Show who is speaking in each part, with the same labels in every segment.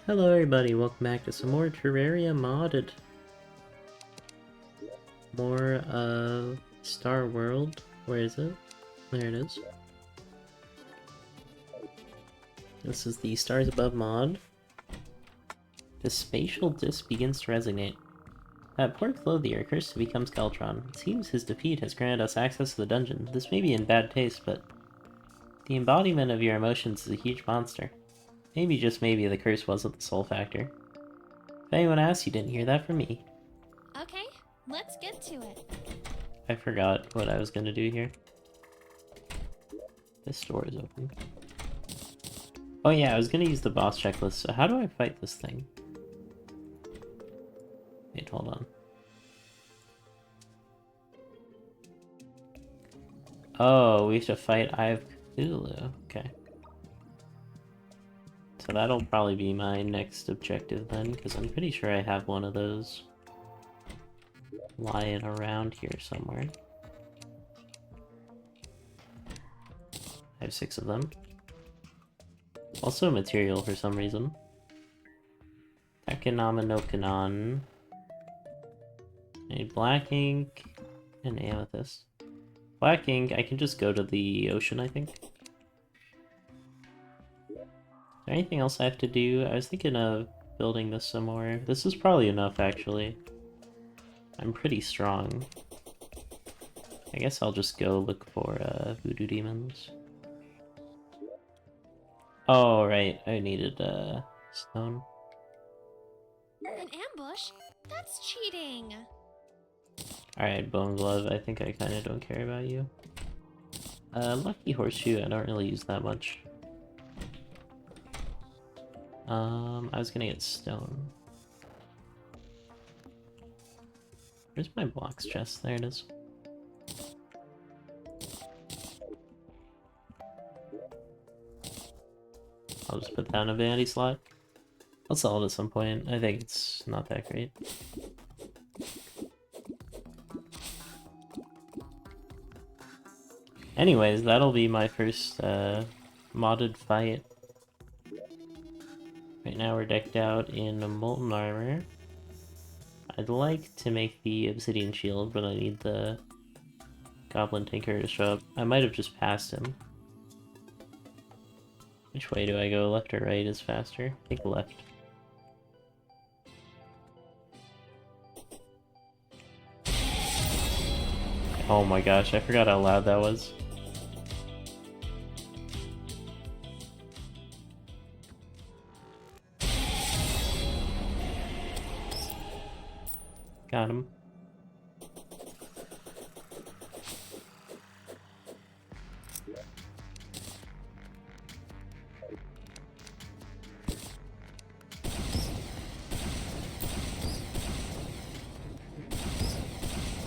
Speaker 1: Hello everybody, welcome back to some more Terraria modded. More of Star World. Where is it? There it is. This is the Stars Above mod. The spatial disc begins to resonate. That poor clothier cursed to become Skeltron. It seems his defeat has granted us access to the dungeon. This may be in bad taste, but the embodiment of your emotions is a huge monster. Maybe, just maybe, the curse wasn't the sole factor. If anyone asks, you didn't hear that from me.
Speaker 2: Okay, let's get to it.
Speaker 1: I forgot what I was gonna do here. This door is open. Oh yeah, I was gonna use the boss checklist, so how do I fight this thing? Wait, hold on. Oh, we have to fight Eye of Cthulhu. Okay. So that'll probably be my next objective then, because I'm pretty sure I have one of those lying around here somewhere. I have 6 of them. Also material for some reason. Ekonama no Kanon. A black ink and amethyst. Black ink, I can just go to the ocean, I think. Is there anything else I have to do? I was thinking of building this some more. This is probably enough, actually. I'm pretty strong. I guess I'll just go look for voodoo demons. Oh, right. I needed stone.
Speaker 2: An ambush? That's cheating.
Speaker 1: Alright, bone glove. I think I kind of don't care about you. Lucky horseshoe. I don't really use that much. I was gonna get stone. Where's my blocks chest? There it is. I'll just put down a vanity slot. I'll sell it at some point. I think it's not that great. Anyways, that'll be my first modded fight. Right now we're decked out in a molten armor. I'd like to make the obsidian shield, but I need the goblin tinker to show up. I might have just passed him. Which way do I go? Left or right is faster? I think left. Oh my gosh, I forgot how loud that was. Got him.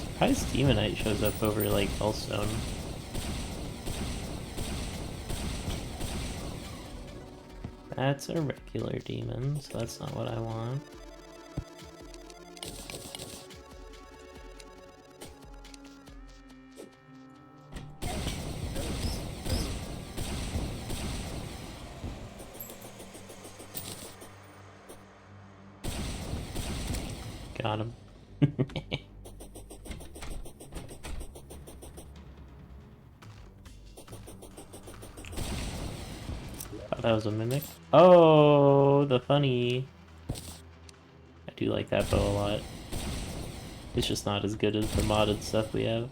Speaker 1: Surprised Demonite shows up over, like, Hellstone. That's a regular demon, so that's not what I want. Got him. Thought that was a mimic. Oh, the funny. I do like that bow a lot. It's just not as good as the modded stuff we have.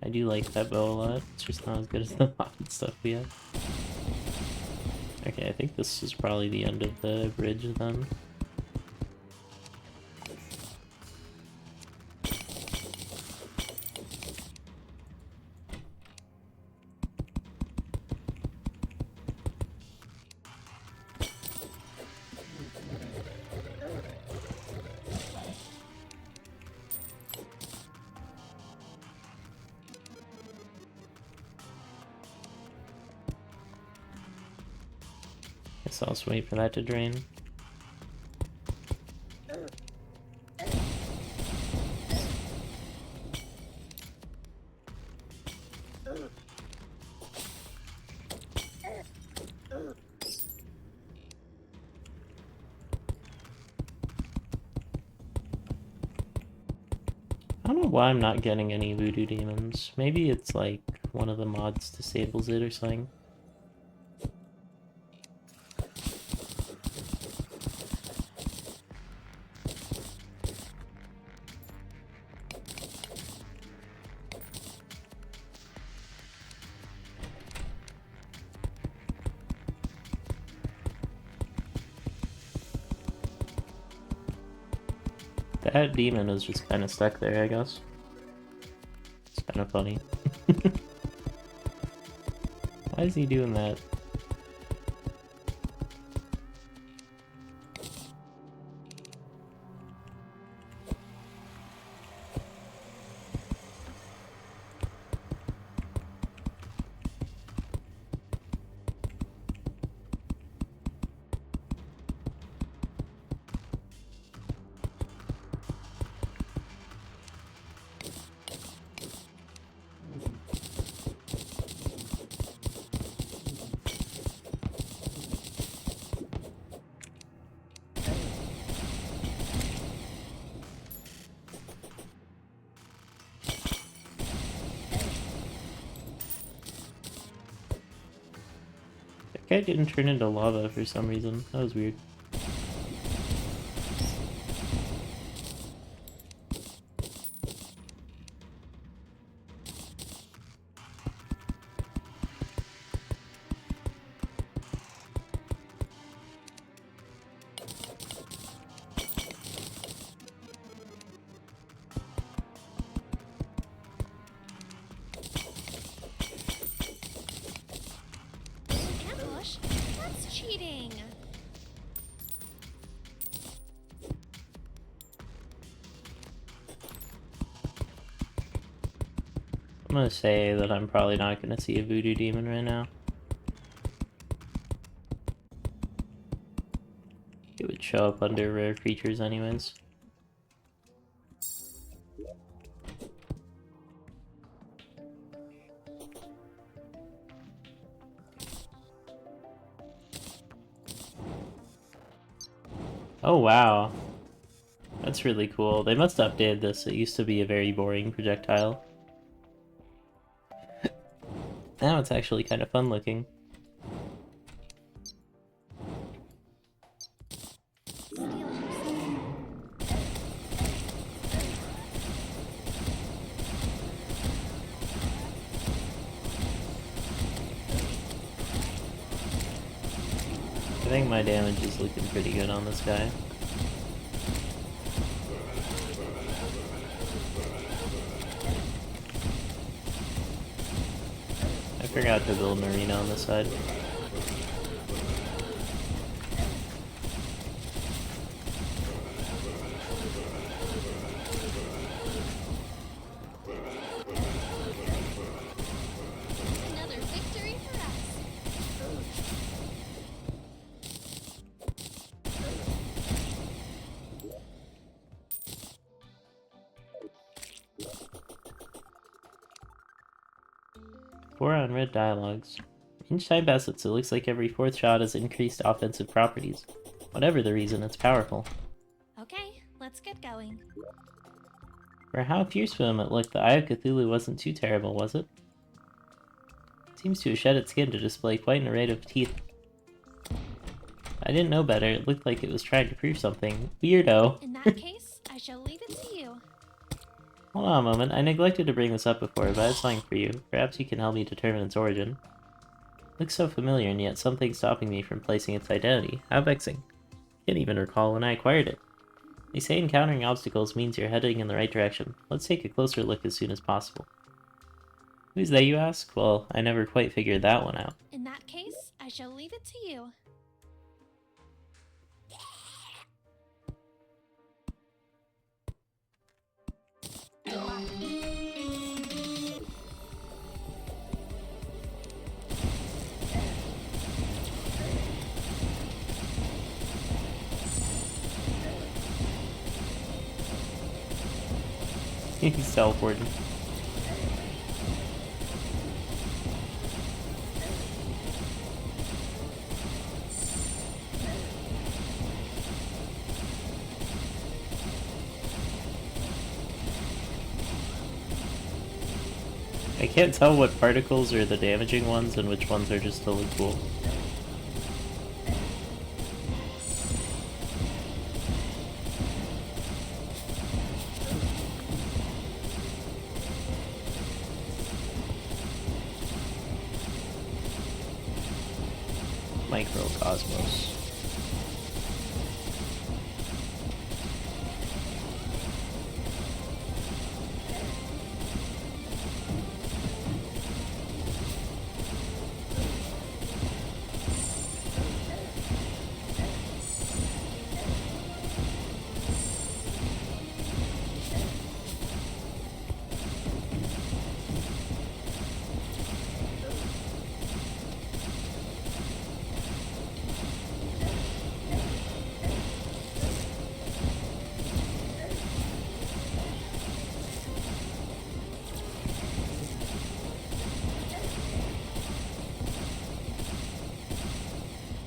Speaker 1: I do like that bow a lot. It's just not as good as the modded stuff we have. Okay, I think this is probably the end of the bridge then. Guess I'll just wait for that to drain. don't know why I'm not getting any voodoo demons. Maybe it's like one of the mods disables it or something. That demon is just kind of stuck there, I guess. It's kind of funny. Why is he doing that? That guy didn't turn into lava for some reason. That was weird.
Speaker 2: Ambush? That's cheating.
Speaker 1: I'm gonna say that I'm probably not gonna see a voodoo demon right now. It would show up under rare creatures anyways. Oh wow. That's really cool. They must have updated this. It used to be a very boring projectile. Now it's actually kind of fun looking. I think my damage is looking pretty good on this guy. I forgot to build Marina on this side.
Speaker 2: Another victory for us.
Speaker 1: 4 unread dialogues. Each time passes, it looks like every 4th shot has increased offensive properties. Whatever the reason, it's powerful.
Speaker 2: Okay, let's get going.
Speaker 1: For how fierce for him it looked, the Eye of Cthulhu wasn't too terrible, was it? It seems to have shed its skin to display quite an array of teeth. I didn't know better, it looked like it was trying to prove something. Weirdo!
Speaker 2: In that case, I shall leave it to you.
Speaker 1: Hold on a moment, I neglected to bring this up before, but I have something for you. Perhaps you can help me determine its origin. It looks so familiar, and yet something's stopping me from placing its identity. How vexing. I can't even recall when I acquired it. They say encountering obstacles means you're heading in the right direction. Let's take a closer look as soon as possible. Who's they, you ask? Well, I never quite figured that one out.
Speaker 2: In that case, I shall leave it to you.
Speaker 1: He's teleporting. I can't tell what particles are the damaging ones and which ones are just totally cool. Microcosmos.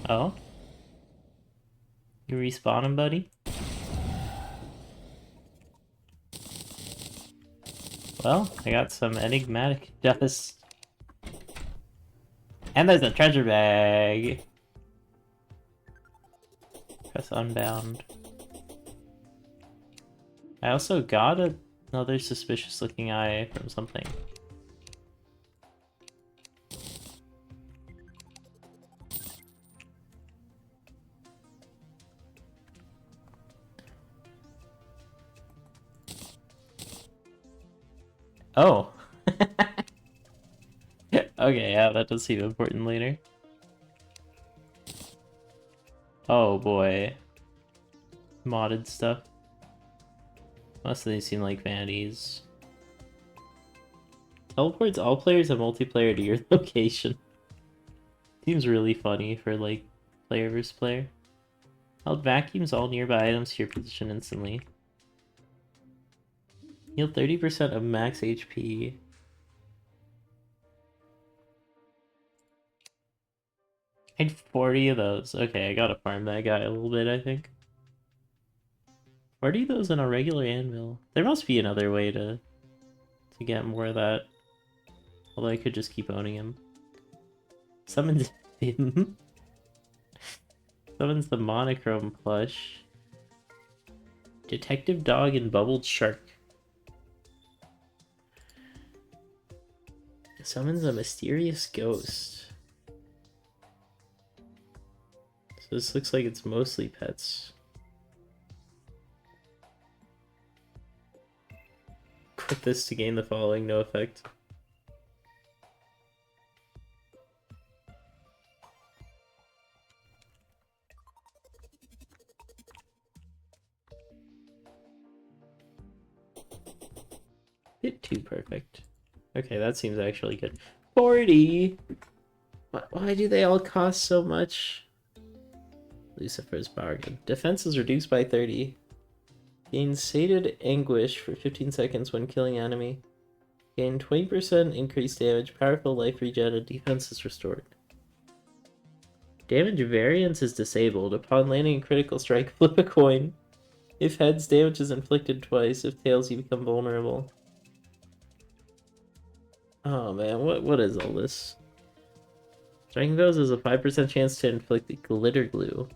Speaker 1: Oh? You respawning, buddy? Well, I got some enigmatic dust. And there's a treasure bag! Press unbound. I also got another suspicious looking eye from something. Oh! Okay, yeah, that does seem important later. Oh boy. Modded stuff. Most of these seem like vanities. Teleports all players and multiplayer to your location. Seems really funny for, like, player versus player. Held vacuums all nearby items to your position instantly. Heal 30% of max HP. I had 40 of those. Okay, I gotta farm that guy a little bit, I think. 40 of those in a regular anvil. There must be another way to get more of that. Although I could just keep owning him. Summons him. Summons the monochrome plush. Detective dog and bubbled shark. Summons a mysterious ghost. So this looks like it's mostly pets. Quit this to gain the following, no effect. Bit too perfect. Okay, that seems actually good. 40! Why do they all cost so much? Lucifer's bargain. Defense is reduced by 30. Gain sated anguish for 15 seconds when killing enemy. Gain 20% increased damage, powerful life regen, and defense is restored. Damage variance is disabled. Upon landing a critical strike, flip a coin. If heads, damage is inflicted twice. If tails, you become vulnerable. Oh man, what is all this? Striking foes has a 5% chance to inflict glitter glue.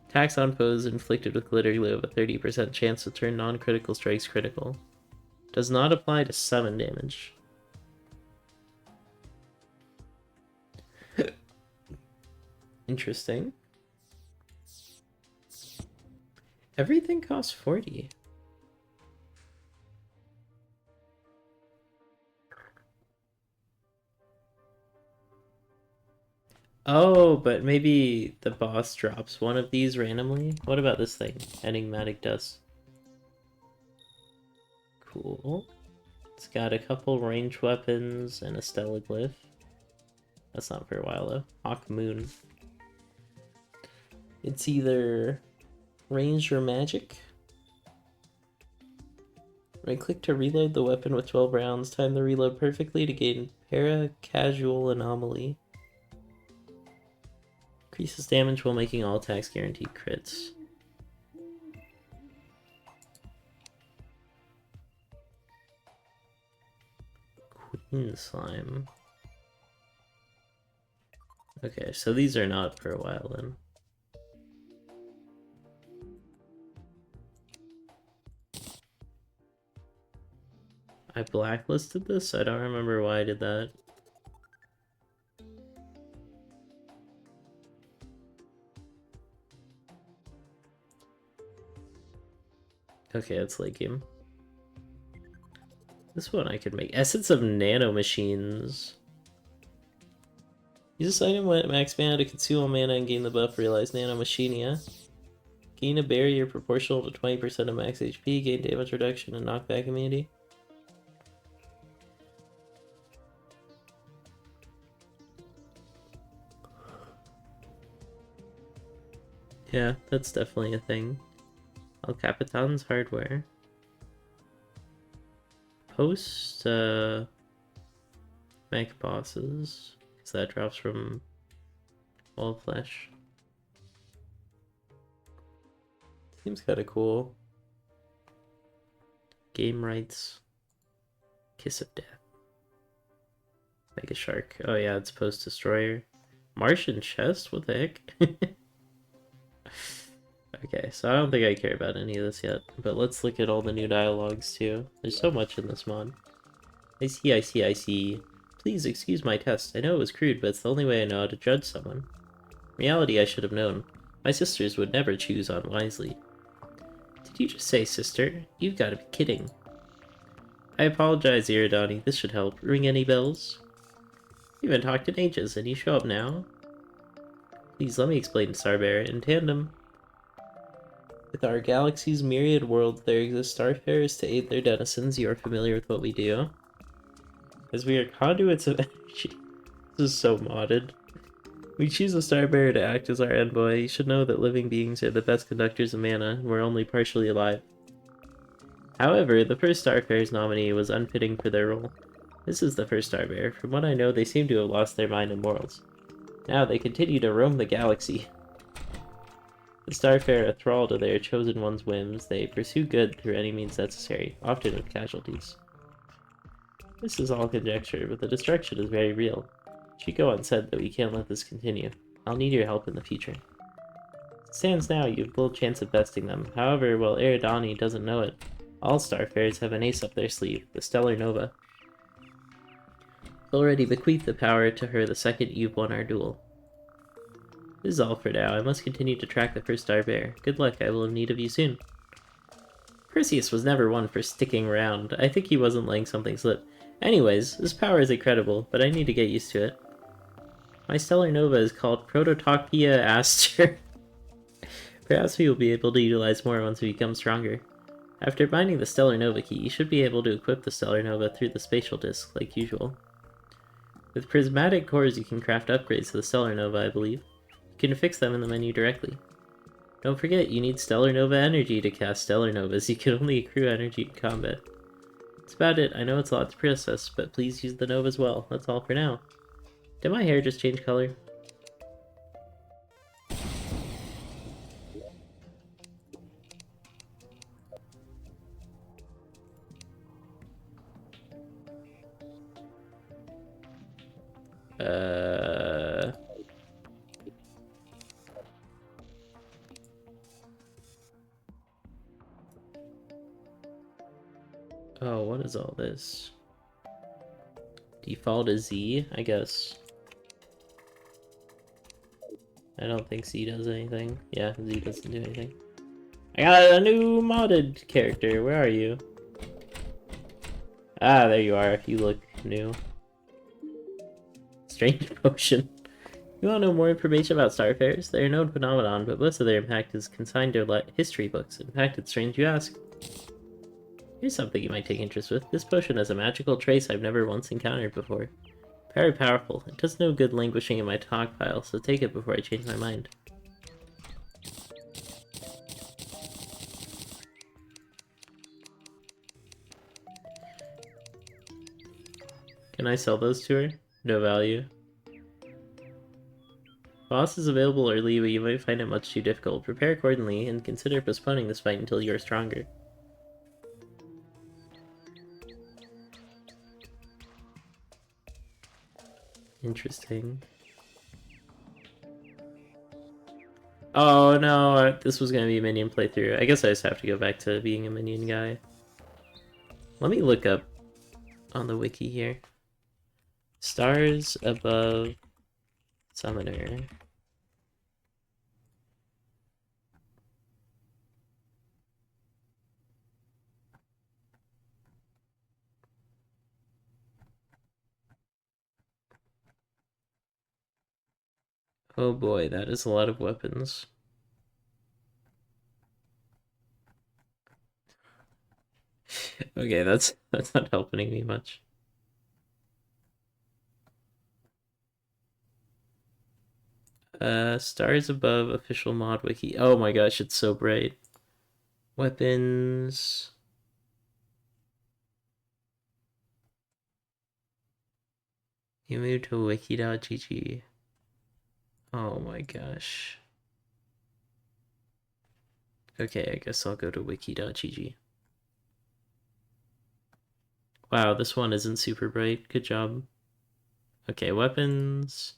Speaker 1: Attacks on foes inflicted with glitter glue have a 30% chance to turn non-critical strikes critical. Does not apply to summon damage. Interesting. Everything costs 40. Oh, but maybe the boss drops one of these randomly? What about this thing? Enigmatic dust. Cool. It's got a couple ranged weapons and a stella glyph. That's not for a while though. Hawk Moon. It's either ranged or magic. Right click to reload the weapon with 12 rounds. Time the reload perfectly to gain para-casual anomaly. Increases damage while making all attacks guaranteed crits. Slime. Okay, so these are not for a while then. I blacklisted this? I don't remember why I did that. Okay, it's late game. This one I could make. Essence of Nanomachines. Use this item when at max mana to consume all mana and gain the buff Realize Nanomachenia. Gain a barrier proportional to 20% of max HP, gain damage reduction and knockback immunity. Yeah, that's definitely a thing. El Capitan's hardware. Post mech bosses, because that drops from all flesh. Seems kind of cool. Game rights. Kiss of Death. Mega Shark. Oh yeah, it's Post Destroyer. Martian Chest? What the heck? Okay, so I don't think I care about any of this yet, but let's look at all the new dialogues too. There's so much in this mod. I see, I see, I see. Please excuse my test. I know it was crude, but it's the only way I know how to judge someone. In reality, I should have known. My sisters would never choose unwisely. Did you just say sister? You've got to be kidding. I apologize, Iridani. This should help. Ring any bells? We haven't talked in ages, and you show up now? Please let me explain, Starbearer. In tandem. With our galaxy's myriad worlds, there exist starfarers to aid their denizens. You are familiar with what we do. As we are conduits of energy. This is so modded. We choose a starbearer to act as our envoy. You should know that living beings are the best conductors of mana, and we're only partially alive. However, the first starfarer's nominee was unfitting for their role. This is the first starbearer. From what I know, they seem to have lost their mind and morals. Now they continue to roam the galaxy. The starfarer are thrall to their chosen one's whims. They pursue good through any means necessary, often with casualties. This is all conjecture, but the destruction is very real. It should go unsaid that we can't let this continue. I'll need your help in the future. As it stands now, you have little chance of besting them. However, while Eridani doesn't know it, all starfarers have an ace up their sleeve, the Stellar Nova. I've already bequeathed the power to her the second you've won our duel. This is all for now. I must continue to track the first starbearer. Good luck, I will have need of you soon. Perseus was never one for sticking around. I think he wasn't letting something slip. Anyways, this power is incredible, but I need to get used to it. My Stellar Nova is called Prototopia Aster. Perhaps we will be able to utilize more once we become stronger. After binding the Stellar Nova key, you should be able to equip the Stellar Nova through the spatial disc, like usual. With prismatic cores you can craft upgrades to the Stellar Nova, I believe. You can fix them in the menu directly. Don't forget, you need Stellar Nova energy to cast Stellar Novas. You can only accrue energy in combat. That's about it. I know it's a lot to process, but please use the Nova as well. That's all for now. Did my hair just change color? Oh, what is all this? Default is Z, I guess. I don't think Z does anything. Yeah, Z doesn't do anything. I got a new modded character. Where are you? Ah, there you are. You look new. Strange potion. You want to know more information about starfarers? They're a known phenomenon, but most of their impact is consigned to history books. In fact, it's strange you ask. Here's something you might take interest with. This potion has a magical trace I've never once encountered before. Very powerful. It does no good languishing in my talk pile, so take it before I change my mind. Can I sell those to her? No value. Boss is available early, but you might find it much too difficult. Prepare accordingly, and consider postponing this fight until you are stronger. Interesting. Oh no, this was gonna be a minion playthrough. I guess I just have to go back to being a minion guy. Let me look up on the wiki here. Stars above Summoner. Oh boy, that is a lot of weapons. Okay, that's not helping me much. Stars above official mod wiki. Oh my gosh, it's so bright. Weapons. You moved to wiki.gg. Oh my gosh. Okay, I guess I'll go to wiki.gg. Wow, this one isn't super bright. Good job. Okay, weapons.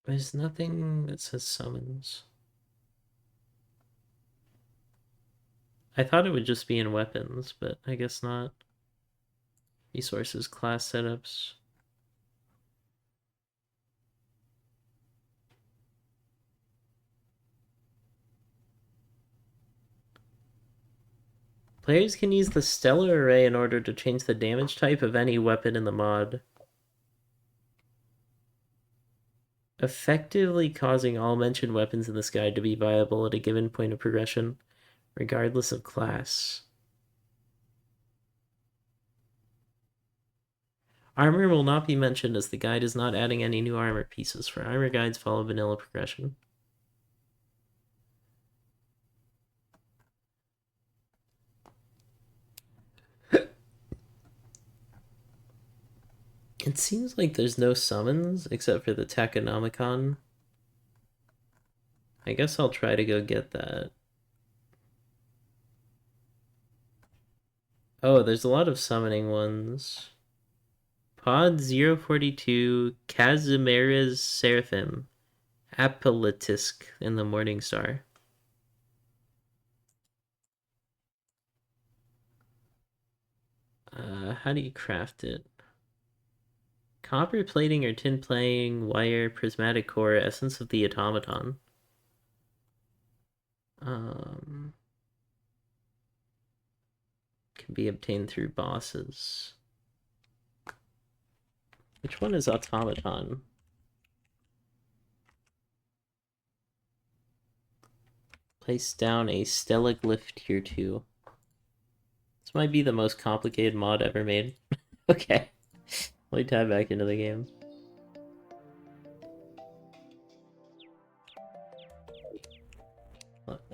Speaker 1: There's nothing that says summons. I thought it would just be in weapons, but I guess not. Resources, class setups. Players can use the stellar array in order to change the damage type of any weapon in the mod, effectively causing all mentioned weapons in this guide to be viable at a given point of progression, regardless of class. Armor will not be mentioned as the guide is not adding any new armor pieces, for armor guides follow vanilla progression. It seems like there's no summons except for the Taconomicon. I guess I'll try to go get that. Oh, there's a lot of summoning ones. Pod 042, Kazimira's Seraphim, Apolitisk in the Morning Star. How do you craft it? Copper plating or tin plating, wire, prismatic core, essence of the automaton. Can be obtained through bosses. Which one is automaton? Place down a Stellaglyph tier 2. This might be the most complicated mod ever made. Okay. Let me dive back into the game.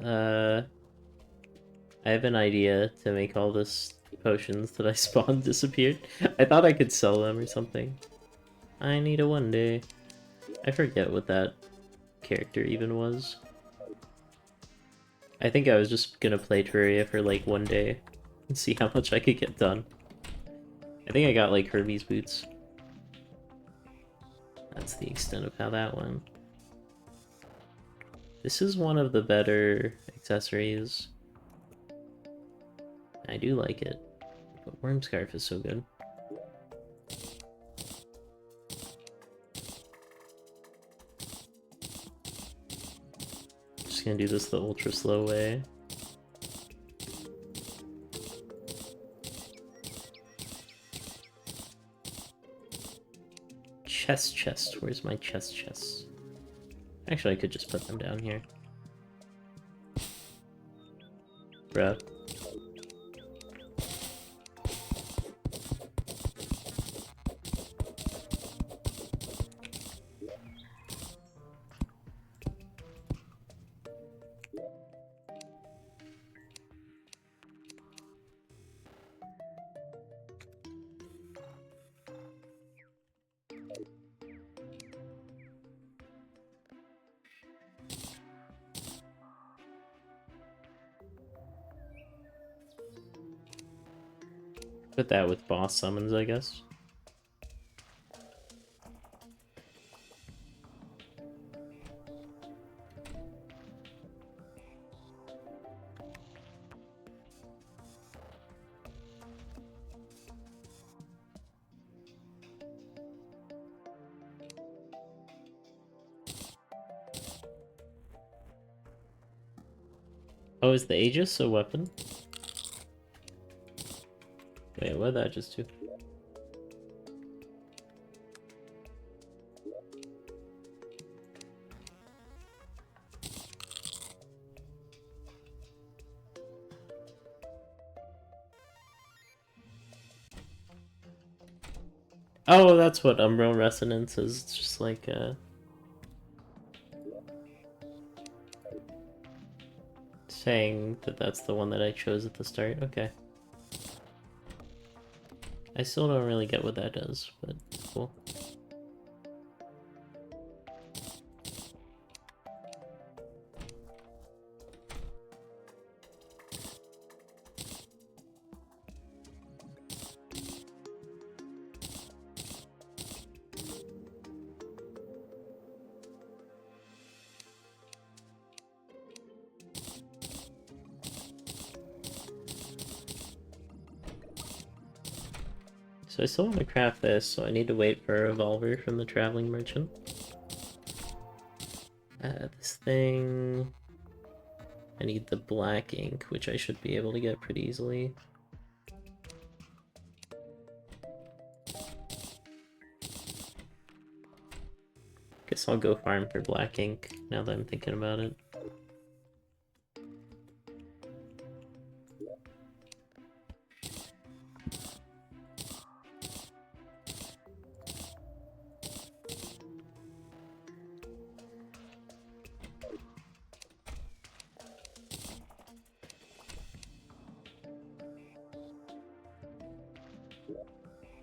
Speaker 1: I have an idea to make all this potions that I spawned disappear. I thought I could sell them or something. I need a one day. I forget what that character even was. I think I was just gonna play Terraria for like one day and see how much I could get done. I think I got like Hermes boots. That's the extent of how that went. This is one of the better accessories. I do like it, but Worm Scarf is so good. Just gonna do this the ultra slow way. Chest. Where's my chest? Actually, I could just put them down here. Bruh. Put that with boss summons, I guess. Oh, is the Aegis a weapon? Wait, what did that just do? Oh, that's what Umbral Resonance is. It's just like, saying that that's the one that I chose at the start. Okay. I still don't really get what that does, but cool. So I still want to craft this, so I need to wait for a revolver from the traveling merchant. This thing... I need the black ink, which I should be able to get pretty easily. Guess I'll go farm for black ink, now that I'm thinking about it.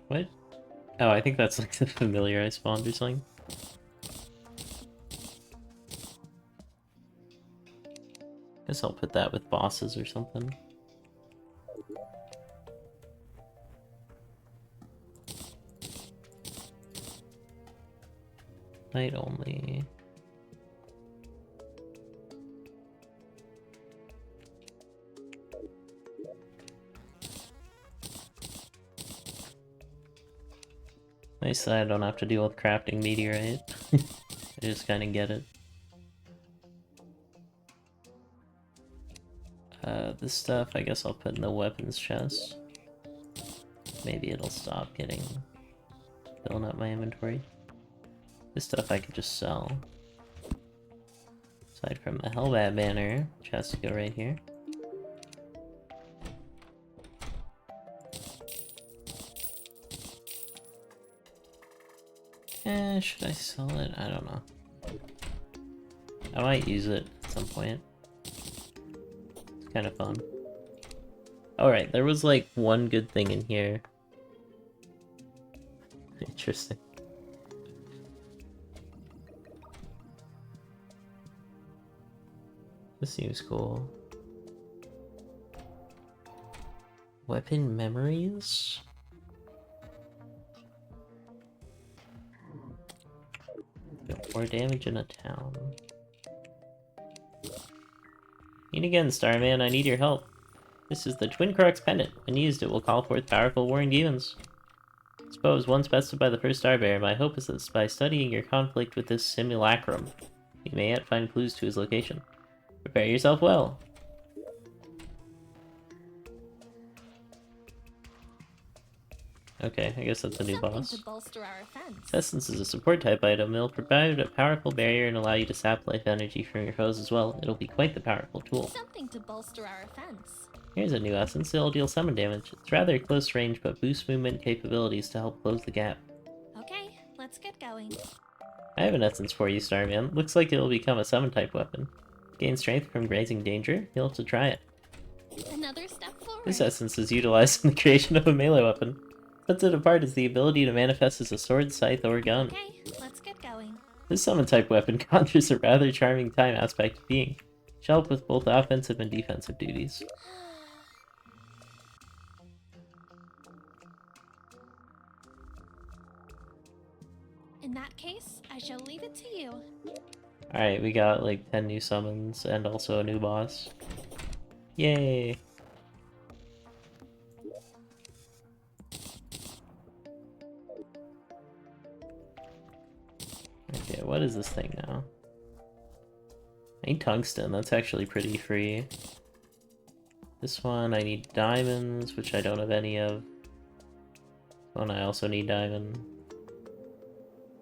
Speaker 1: What? Oh, I think that's like the familiar I spawned or something. Guess I'll put that with bosses or something. Night only. Nice that I don't have to deal with crafting meteorite. I just kind of get it. This stuff I guess I'll put in the weapons chest. Maybe it'll stop filling up my inventory. This stuff I could just sell. Aside from the Hellbat banner, which has to go right here. Should I sell it? I don't know. I might use it at some point. It's kind of fun. Alright, there was like one good thing in here. Interesting. This seems cool. Weapon memories? More damage in a town. Meet again, Starman. I need your help. This is the Twin Crux pendant. When used, it will call forth powerful warring demons. Suppose once bested by the first Starbearer, my hope is that by studying your conflict with this simulacrum, you may yet find clues to his location. Prepare yourself well. Okay, I guess that's a new boss.
Speaker 2: To bolster our offense.
Speaker 1: Essence is a support type item. It'll provide a powerful barrier and allow you to sap life energy from your foes as well. It'll be quite the powerful tool.
Speaker 2: Something to bolster our offense.
Speaker 1: Here's a new essence. It'll deal summon damage. It's rather close range, but boosts movement capabilities to help close the gap.
Speaker 2: Okay, let's get going.
Speaker 1: I have an essence for you, Starman. Looks like it'll become a summon type weapon. Gain strength from grazing danger. You'll have to try it.
Speaker 2: Another step forward.
Speaker 1: This essence is utilized in the creation of a melee weapon. What sets it apart is the ability to manifest as a sword, scythe, or gun.
Speaker 2: Okay, let's get going.
Speaker 1: This summon type weapon conjures a rather charming time aspect of being. Shall help with both offensive and defensive duties. Alright, we got like 10 new summons and also a new boss. Yay! Okay, what is this thing now? I need tungsten, that's actually pretty free. This one I need diamonds, which I don't have any of. This one I also need diamond.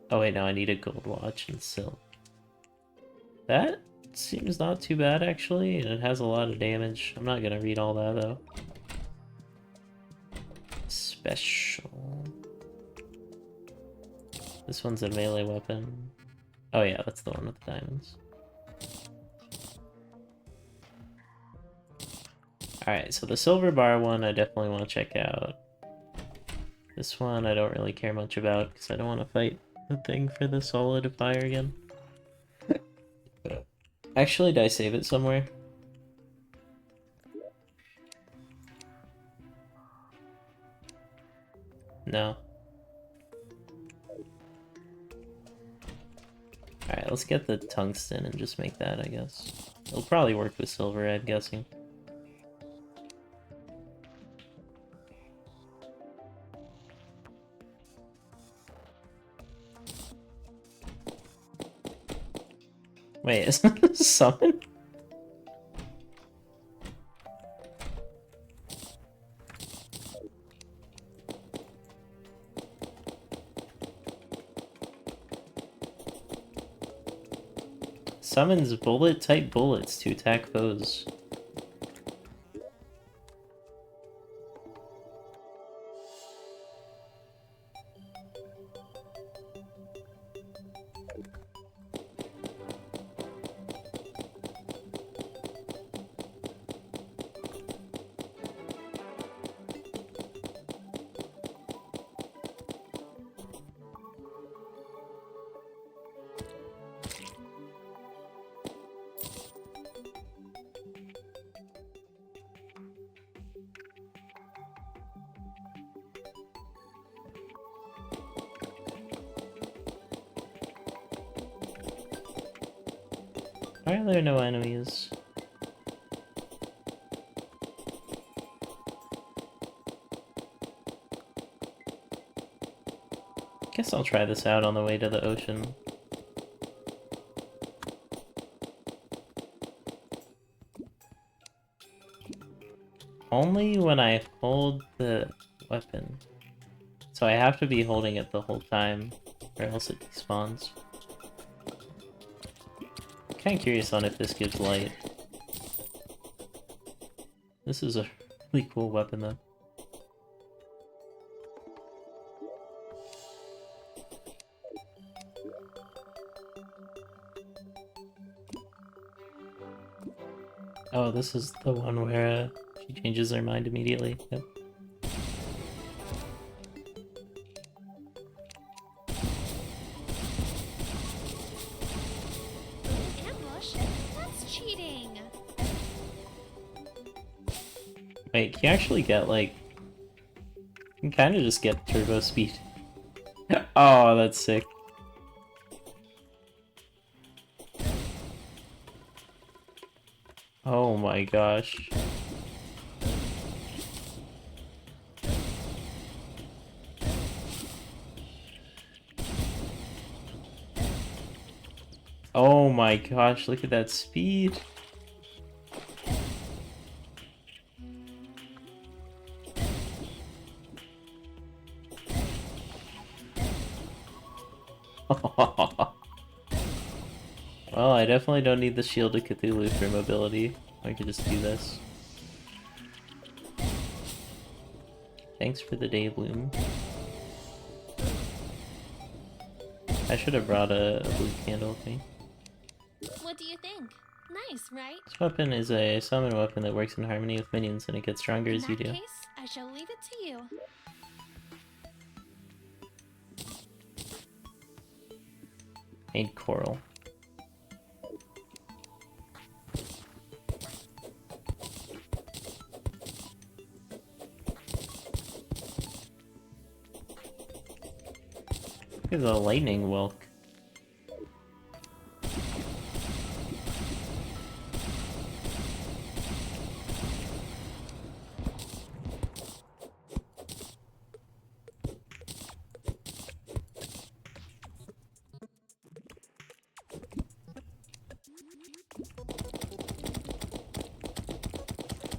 Speaker 1: Oh wait, no, I need a gold watch and silk. That seems not too bad actually, and it has a lot of damage. I'm not gonna read all that though. Special. This one's a melee weapon. Oh yeah, that's the one with the diamonds. Alright, so the silver bar one I definitely want to check out. This one I don't really care much about because I don't want to fight the thing for the solidifier again. Actually, did I save it somewhere? No. Alright, let's get the tungsten and just make that, I guess. It'll probably work with silver, I'm guessing. Wait, isn't this summon? Summons bullet-type bullets to attack foes. Why are there no enemies? Guess I'll try this out on the way to the ocean. Only when I hold the weapon. So I have to be holding it the whole time, or else it despawns. Kinda curious on if this gives light. This is a really cool weapon though. Oh, this is the one where she changes her mind immediately. Yep.
Speaker 2: Ambush? That's cheating.
Speaker 1: Wait, can you actually get like... You can kind of just get turbo speed. Oh, that's sick. Oh my gosh. Oh my gosh, look at that speed. Well, I definitely don't need the Shield of Cthulhu for mobility. I could just do this. Thanks for the day, Bloom. I should have brought a blue candle with me.
Speaker 2: What do you think? Nice, right?
Speaker 1: This weapon is a summon weapon that works in harmony with minions and it gets stronger
Speaker 2: In
Speaker 1: as you
Speaker 2: that
Speaker 1: do.
Speaker 2: case, I shall leave it to you.
Speaker 1: Need coral. Look at the lightning whelk.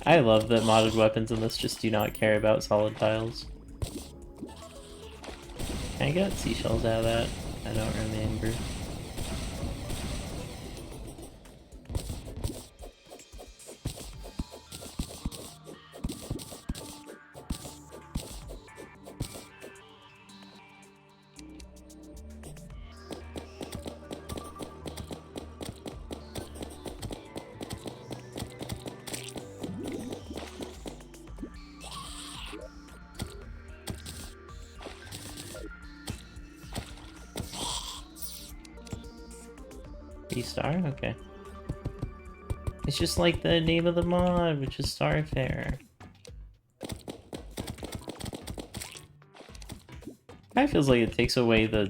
Speaker 1: I love that modded weapons in this just do not care about solid tiles. Can I get seashells out of that? I don't remember. Star? Okay. It's just like the name of the mod, which is Starfare. Kind of feels like it takes away the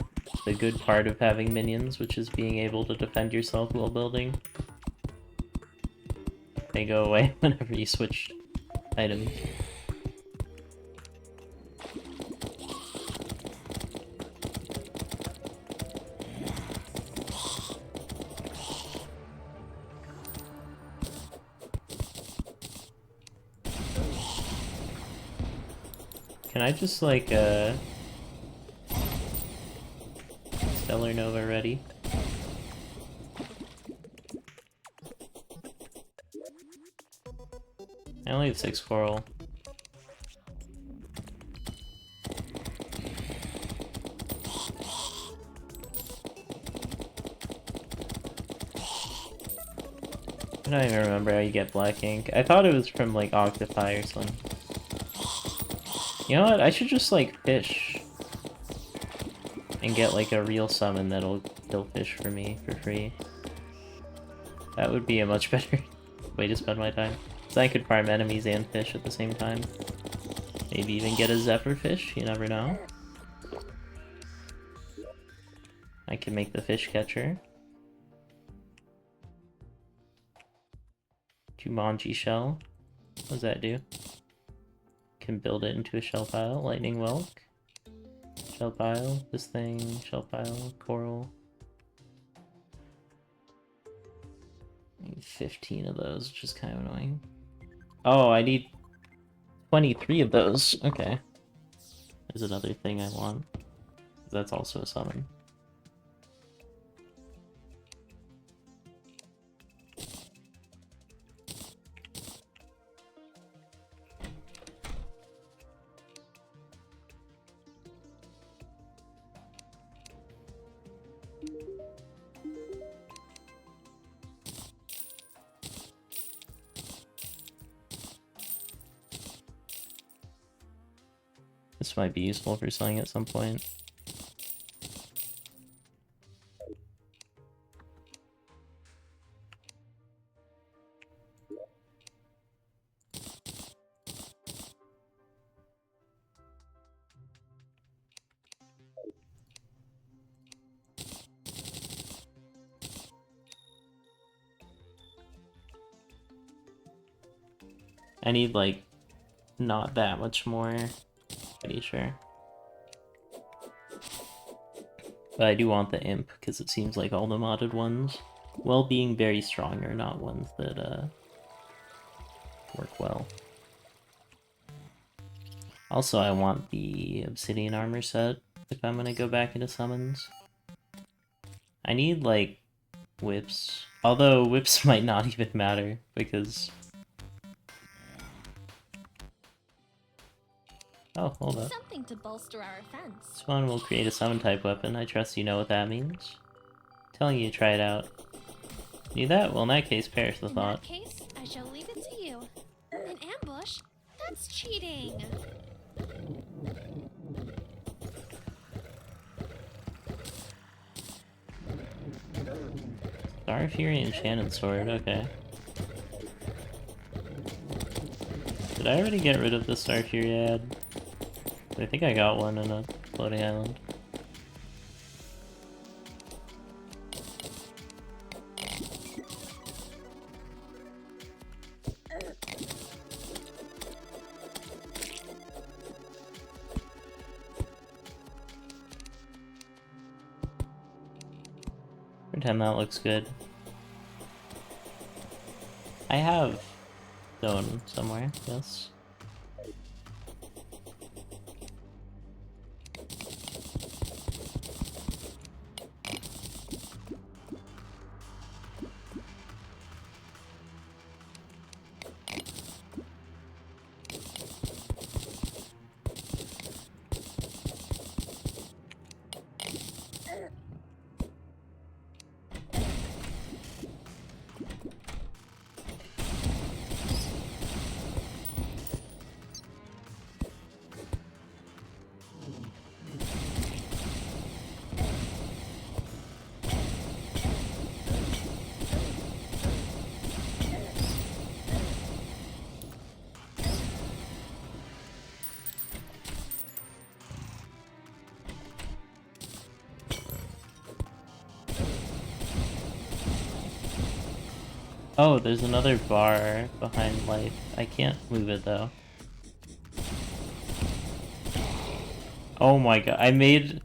Speaker 1: good part of having minions, which is being able to defend yourself while building. They go away whenever you switch items. Can I just, like, Stellar Nova ready? I only have 6 coral. I don't even remember how you get black ink. I thought it was from, like, Octopi or something. You know what? I should just, like, fish. And get, like, a real summon that'll kill fish for me for free. That would be a much better way to spend my time. So I could farm enemies and fish at the same time. Maybe even get a Zephyr fish, you never know. I can make the fish catcher. Jumanji shell. What does that do? Can build it into a shell pile. Lightning whelk. Shell pile. This thing. Shell pile. Coral. I need 15 of those, which is kind of annoying. Oh, I need 23 of those. Okay. There's another thing I want. That's also a summon. This might be useful for selling at some point. I need, like, not that much more. Pretty sure. But I do want the imp, because it seems like all the modded ones, while being very strong, are not ones that, work well. Also, I want the obsidian armor set, if I'm gonna go back into summons. I need, like, whips. Although, whips might not even matter, because... Oh, hold up.
Speaker 2: Something to bolster our offense.
Speaker 1: This one will create a summon type weapon. I trust you know what that means. Telling you to try it out. Need that? Well, in that case, perish the thought.
Speaker 2: In that case, I shall leave it to you. An ambush? That's cheating.
Speaker 1: Star Fury Enchanted Sword, okay. Did I already get rid of the Star Fury ad? I think I got one in a floating island. Pretend that looks good. I have zone somewhere, yes. Oh, there's another bar behind life. I can't move it though. Oh my god, I made...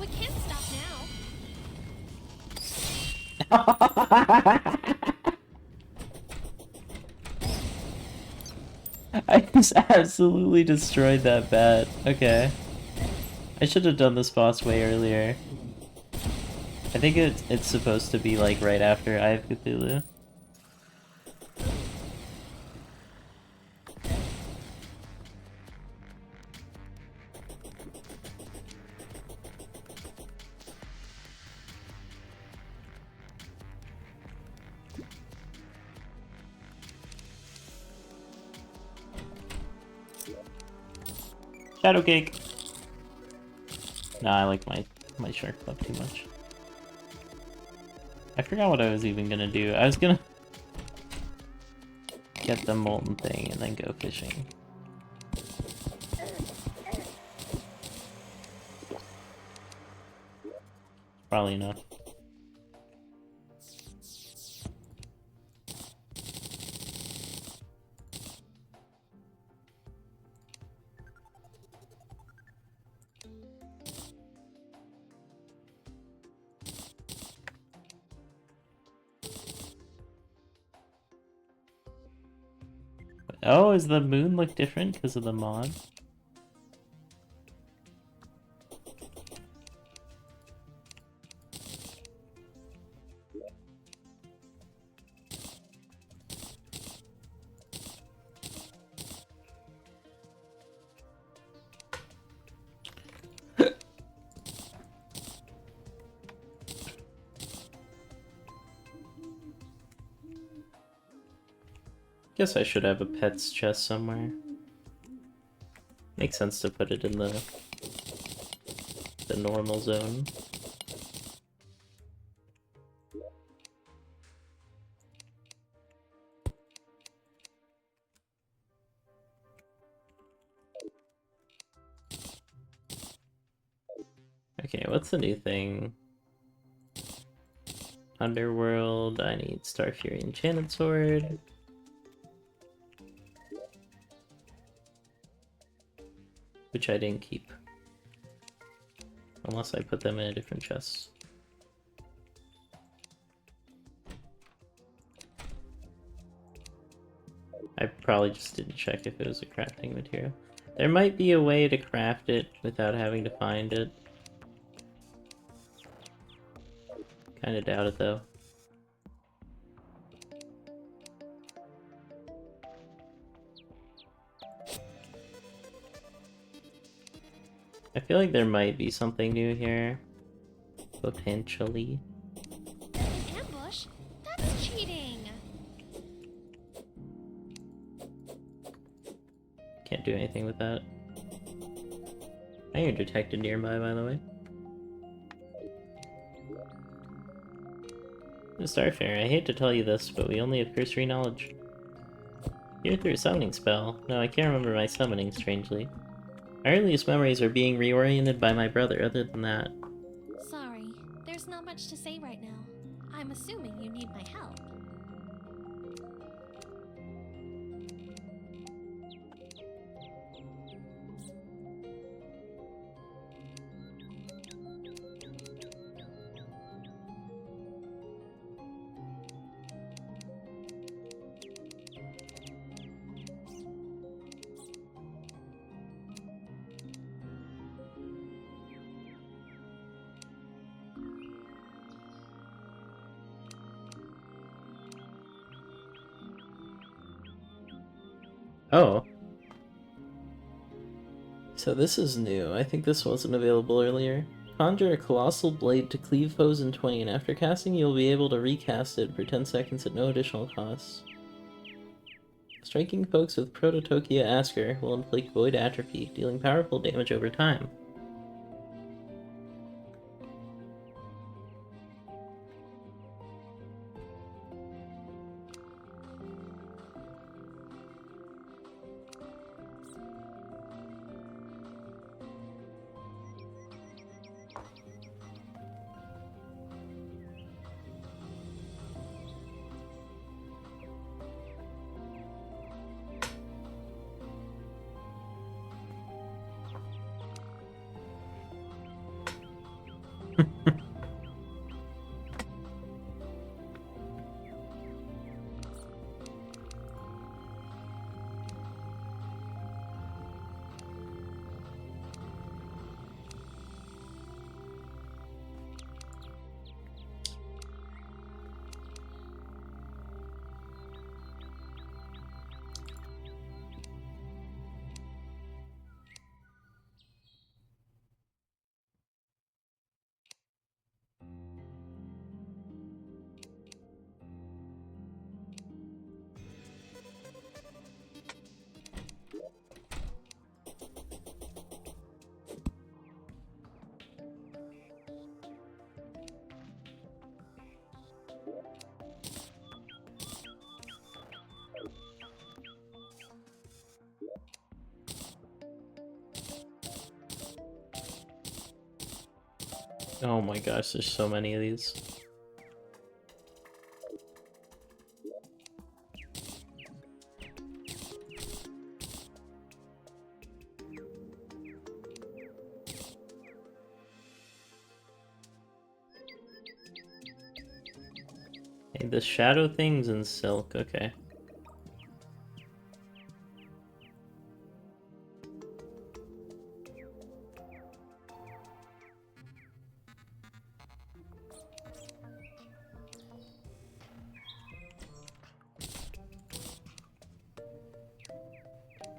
Speaker 2: We can't stop now.
Speaker 1: I just absolutely destroyed that bat. Okay. I should have done this boss way earlier. I think it's supposed to be like right after Eye of Cthulhu. Shadow cake. Nah, I like my shark club too much. I forgot what I was even gonna do. I was gonna get the molten thing and then go fishing. Probably enough. Oh, does the moon look different because of the mod? Guess I should have a pet's chest somewhere. Makes sense to put it in the normal zone. Okay, what's the new thing? Underworld, I need Star Fury Enchanted Sword. Which I didn't keep. Unless I put them in a different chest. I probably just didn't check if it was a crafting material. There might be a way to craft it without having to find it. Kinda doubt it though. I feel like there might be something new here. Potentially.
Speaker 2: An ambush? That's cheating.
Speaker 1: Can't do anything with that. I hear detected nearby, by the way. Starfarer, I hate to tell you this, but we only have cursory knowledge. You're through a summoning spell. No, I can't remember my summoning, strangely. My earliest memories are being reoriented by my brother, other than that.
Speaker 2: Sorry, there's not much to say right now. I'm assuming you need my help.
Speaker 1: Oh. So this is new. I think this wasn't available earlier. Conjure a colossal blade to cleave foes in twain. After casting, you'll be able to recast it for 10 seconds at no additional cost. Striking folks with Prototokia Asker will inflict Void Atrophy, dealing powerful damage over time. Oh my gosh, there's so many of these. Hey, the shadow things in silk, okay.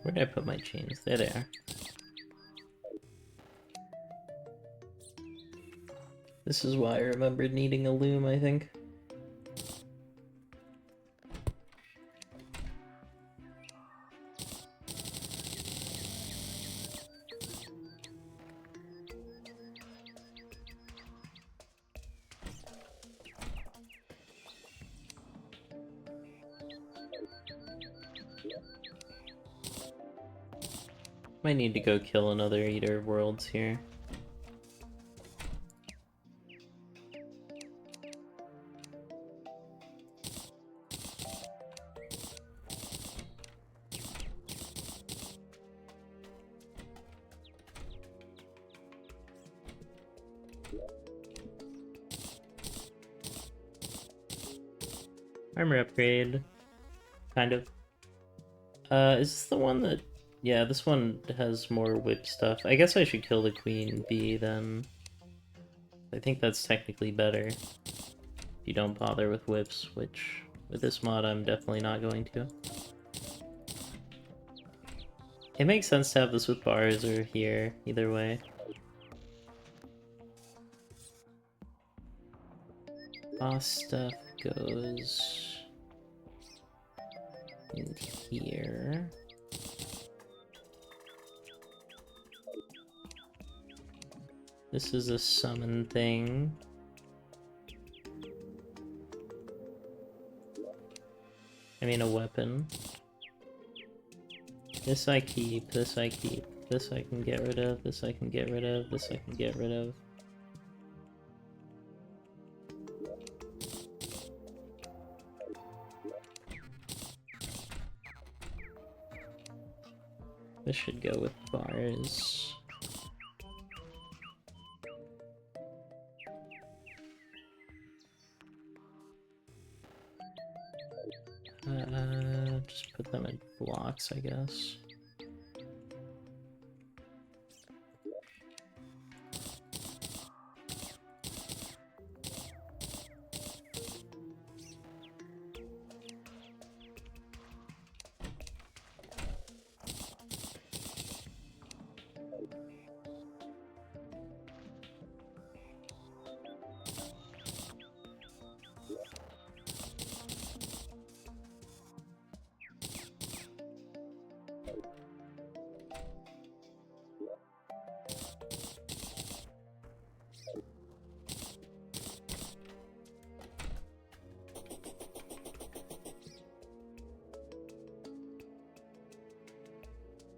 Speaker 1: Where did I put my chains? There they are. This is why I remembered needing a loom, I think. Might need to go kill another Eater of Worlds here. Armor upgrade. Kind of. Is this the one that... Yeah, this one has more whip stuff. I guess I should kill the queen bee then. I think that's technically better. If you don't bother with whips, which with this mod I'm definitely not going to. It makes sense to have this with bars or here, either way. Boss stuff goes in here. This is a summon thing. I mean a weapon. This I keep, this I keep, this I can get rid of, this I can get rid of, this I can get rid of. This should go with bars. Just put them in blocks, I guess.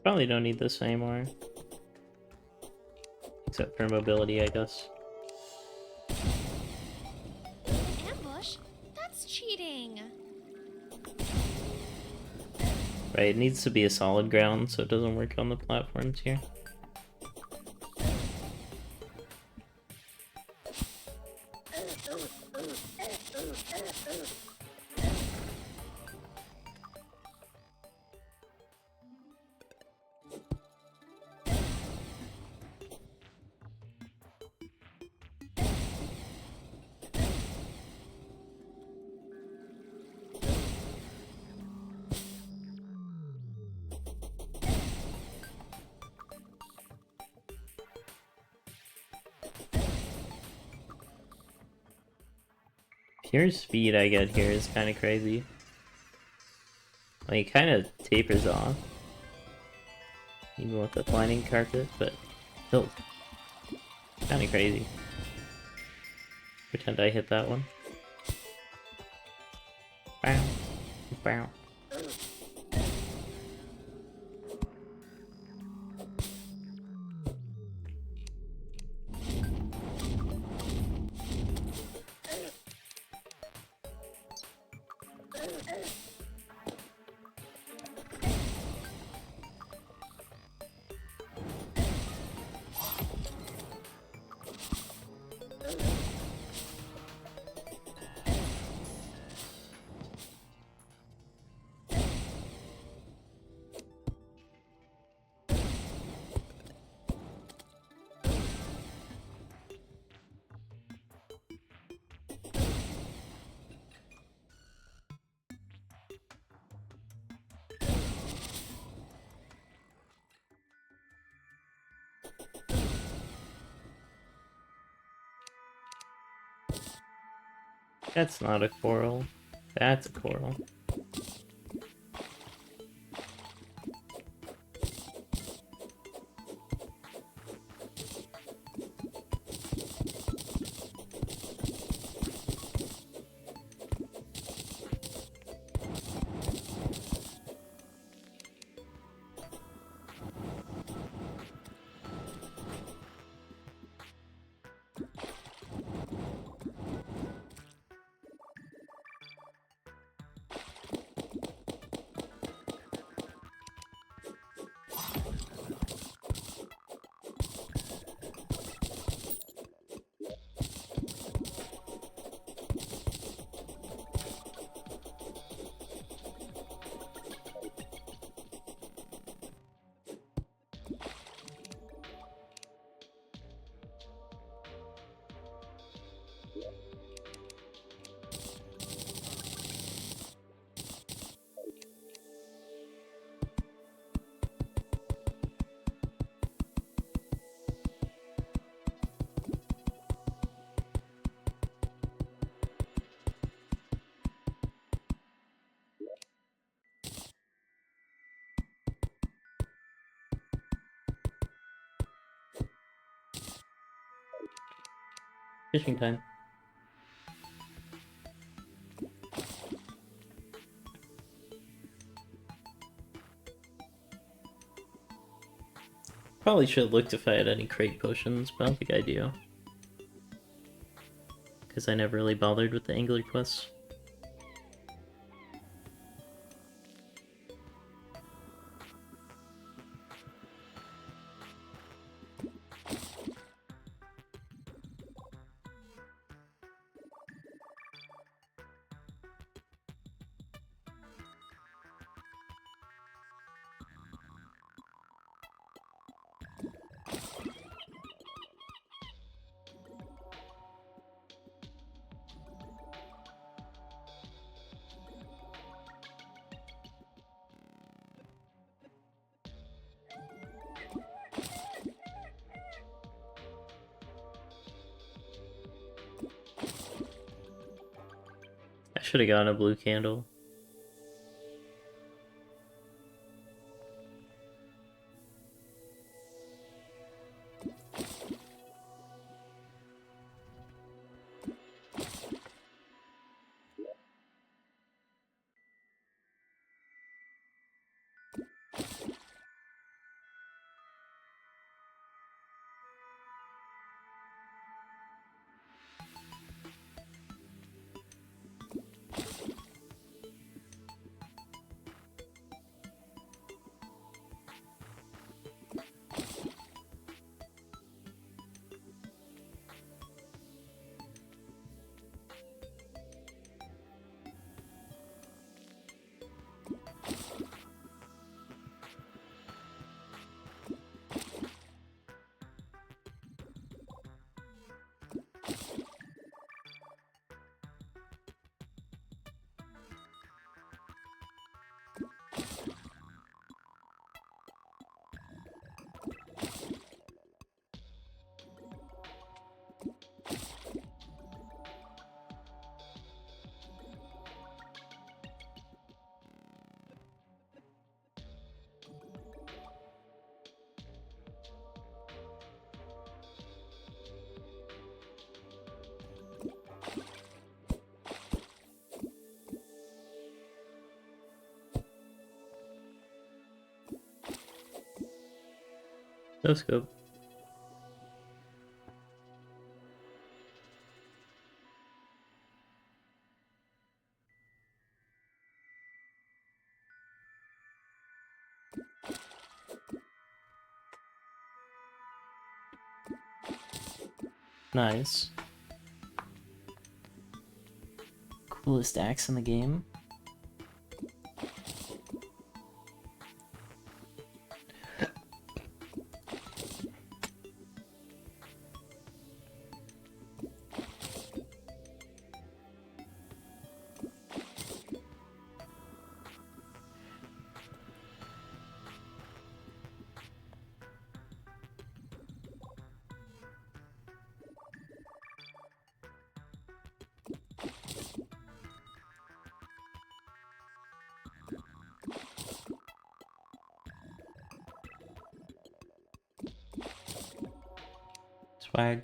Speaker 1: Probably don't need this anymore. Except for mobility, I guess.
Speaker 2: An ambush? That's cheating.
Speaker 1: Right, it needs to be a solid ground so it doesn't work on the platforms here. Pure speed I get here is kind of crazy. Like, it kind of tapers off. Even with the flying carpet, but still kind of crazy. Pretend I hit that one. Bow. Bow. That's not a coral. That's a coral. Fishing time. Probably should have looked if I had any crate potions, but I don't think I do. Because I never really bothered with the angler quests. I should have gotten a blue candle. No scope. Nice. Coolest axe in the game. Swag.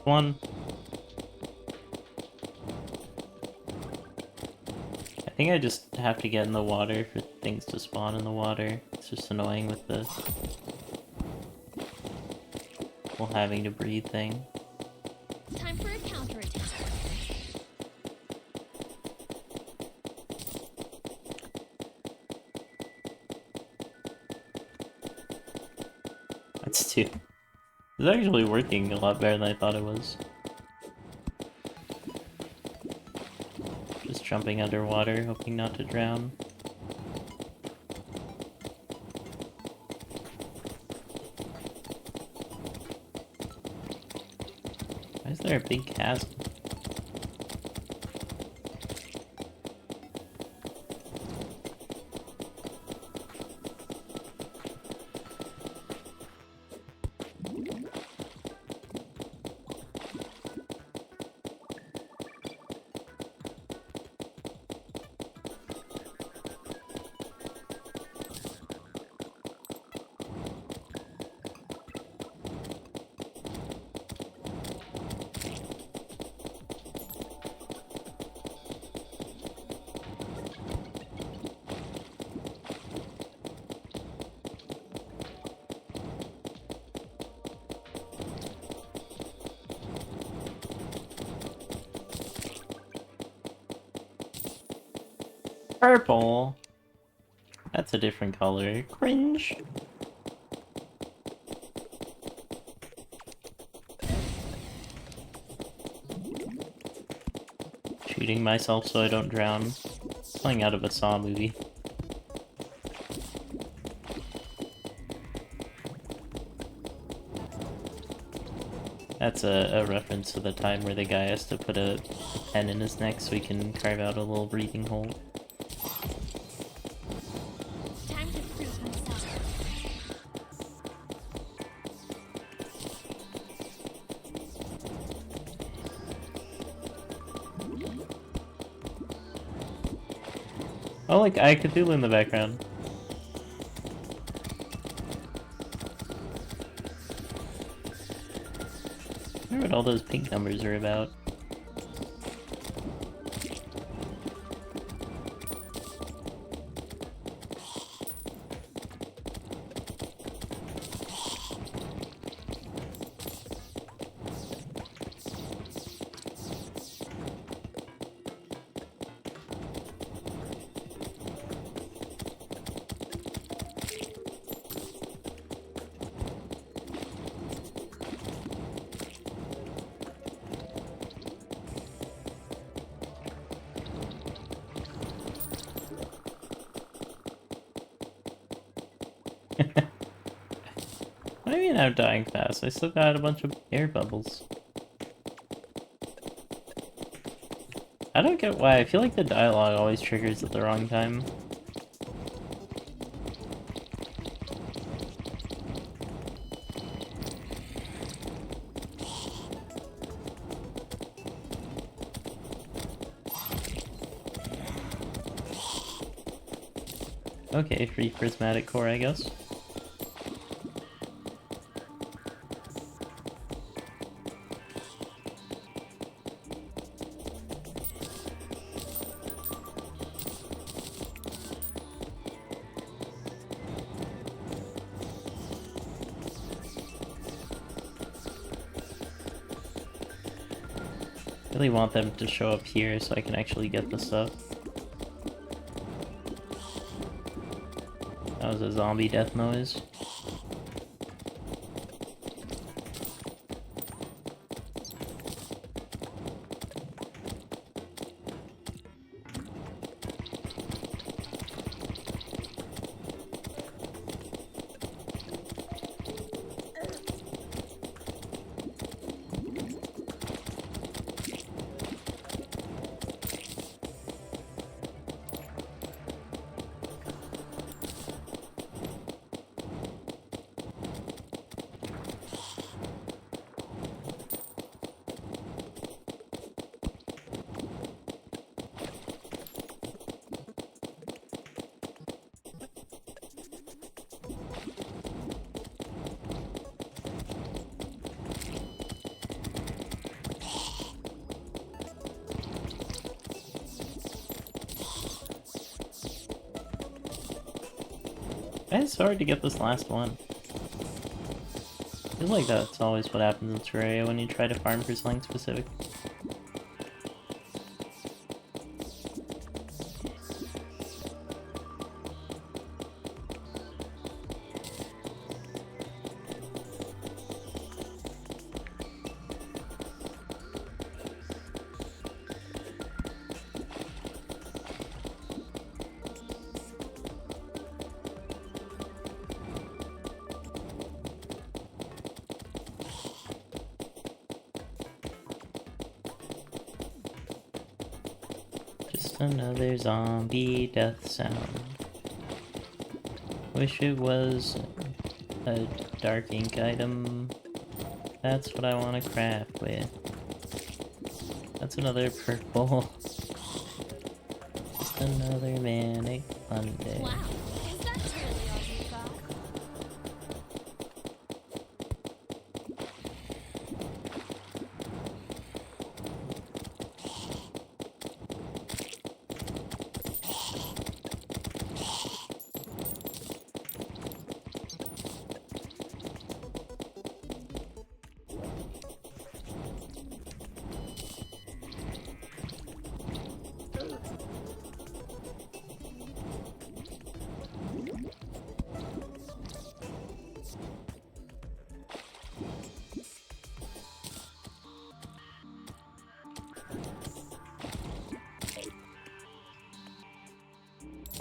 Speaker 1: One. I think I just have to get in the water for things to spawn in the water. It's just annoying with the whole having to breathe thing.
Speaker 2: Time for a counterattack.
Speaker 1: That's two. It's actually working a lot better than I thought it was. Just jumping underwater, hoping not to drown. Why is there a big chasm? Purple! That's a different color. Cringe! Shooting myself so I don't drown. Playing out of a Saw movie. That's a reference to the time where the guy has to put a pen in his neck so he can carve out a little breathing hole.
Speaker 2: Time to prove myself.
Speaker 1: Oh, like I Cthulhu in the background. I wonder what all those pink numbers are about. What do you mean I'm dying fast? I still got a bunch of air bubbles. I don't get why. I feel like the dialogue always triggers at the wrong time. Okay, free prismatic core, I guess. I really want them to show up here so I can actually get the stuff. That was a zombie death noise. It's hard to get this last one. I feel like that's always what happens in Terraria when you try to farm for something specific. Just another zombie death sound. Wish it was a dark ink item. That's what I want to craft with. That's another purple. Just another manic Monday.
Speaker 2: Wow, is that really all you got?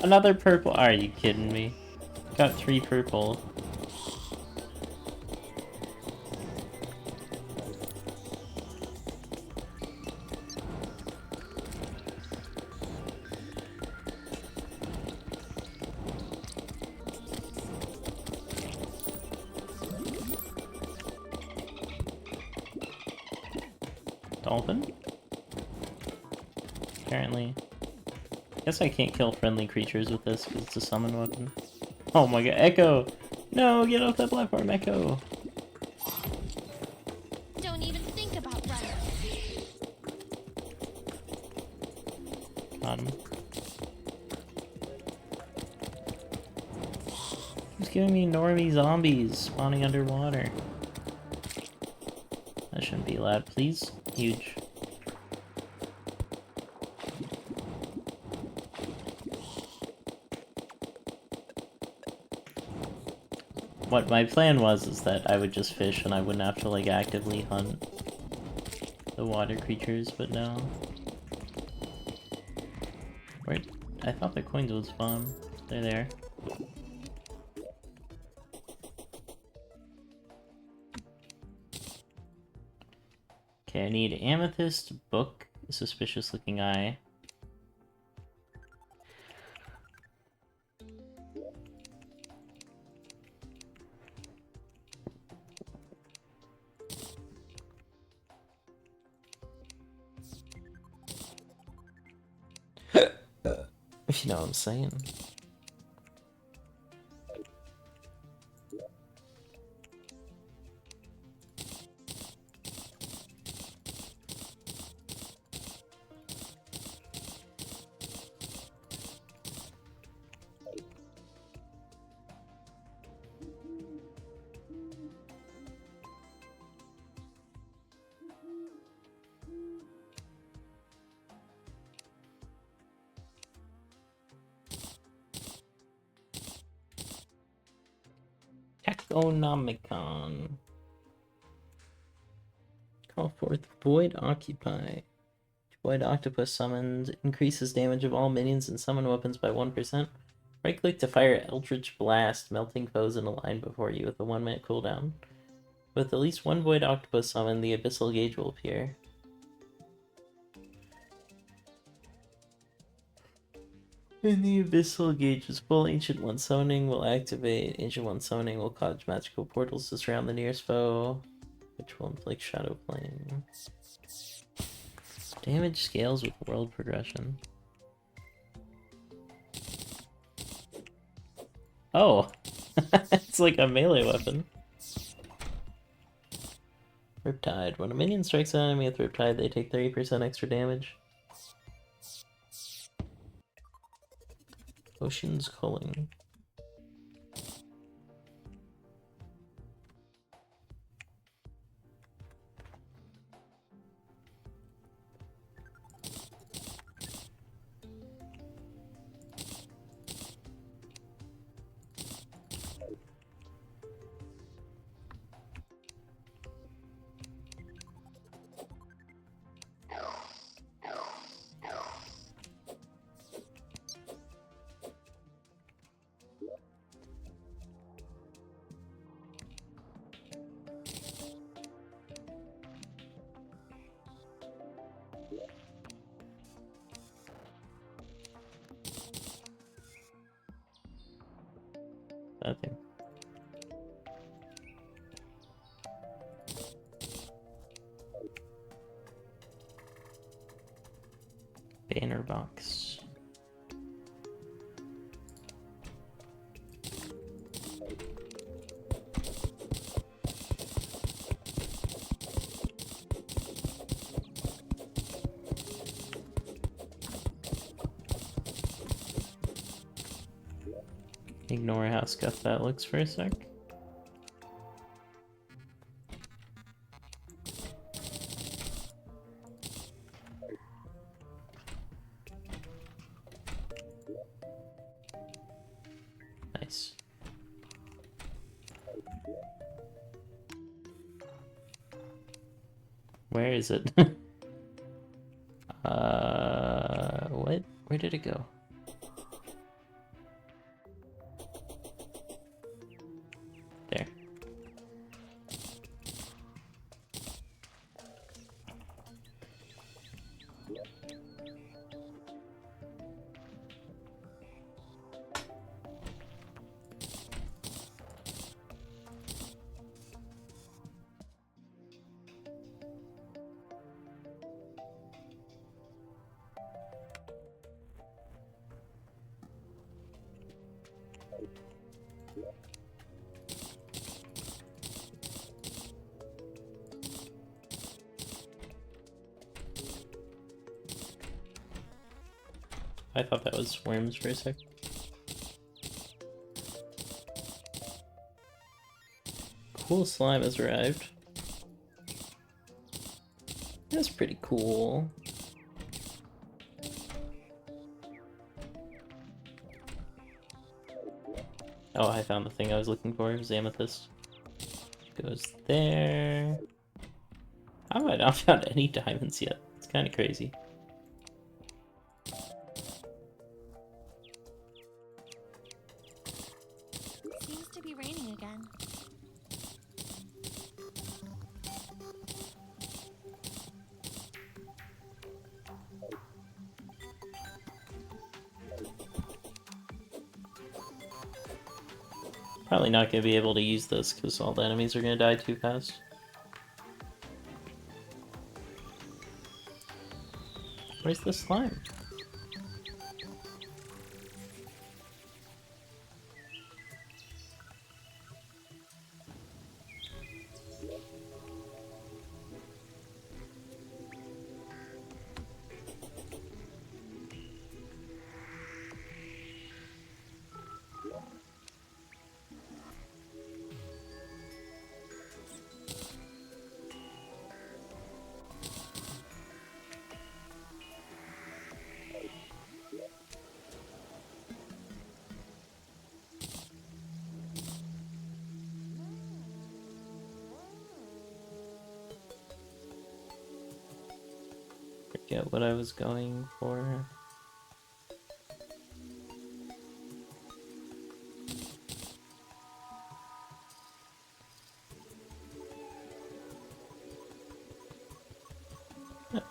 Speaker 1: Another purple. Are you kidding me? Got 3 purple. Dolphin? Apparently. Guess I can't kill friendly creatures with this because it's a summon weapon. Oh my god, Echo! No, get off that platform, Echo!
Speaker 2: Don't even think about running.
Speaker 1: Got him. He's giving me normie zombies spawning underwater. That shouldn't be allowed, please. Huge. What my plan was is that I would just fish and I wouldn't have to like actively hunt the water creatures, but no. Where? I thought the coins would spawn. They're there. Okay, I need amethyst, book, suspicious looking eye. If you know what I'm saying. Economicon. Call forth Void Occupy. Void Octopus summoned increases damage of all minions and summon weapons by 1%. Right click to fire Eldritch Blast, melting foes in a line before you with a 1-minute cooldown. With at least one Void Octopus summoned, the Abyssal Gauge will appear. When the Abyssal Gauge is full, Ancient One Summoning will activate. Ancient One Summoning will cause magical portals to surround the nearest foe, which will inflict Shadow Plane. Damage scales with world progression. Oh! It's like a melee weapon. Riptide. When a minion strikes an enemy with Riptide, they take 30% extra damage. Ocean's Culling. That thing. Banner box. Ignore how scuffed that looks for a sec. Nice. Where is it? What? Where did it go? There. I thought that was worms for a sec. Cool slime has arrived. That's pretty cool. Oh, I found the thing I was looking for. It was amethyst. Goes there. How have I not found any diamonds yet? It's kind of crazy.
Speaker 2: Seems to be raining again.
Speaker 1: Probably not going to be able to use this because all the enemies are going to die too fast. Where's the slime? Forget what I was going for.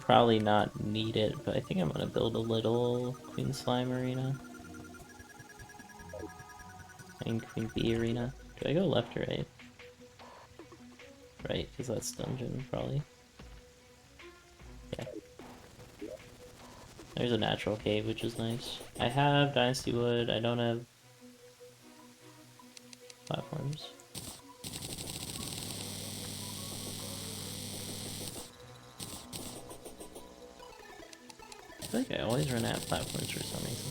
Speaker 1: Probably not need it, but I think I'm gonna build a little Queen Slime arena. And Queen Bee arena. Do I go left or right? Right, because that's dungeon, probably. Yeah. There's a natural cave, which is nice. I have Dynasty Wood, I don't have platforms. I feel like I always run out of platforms for some reason.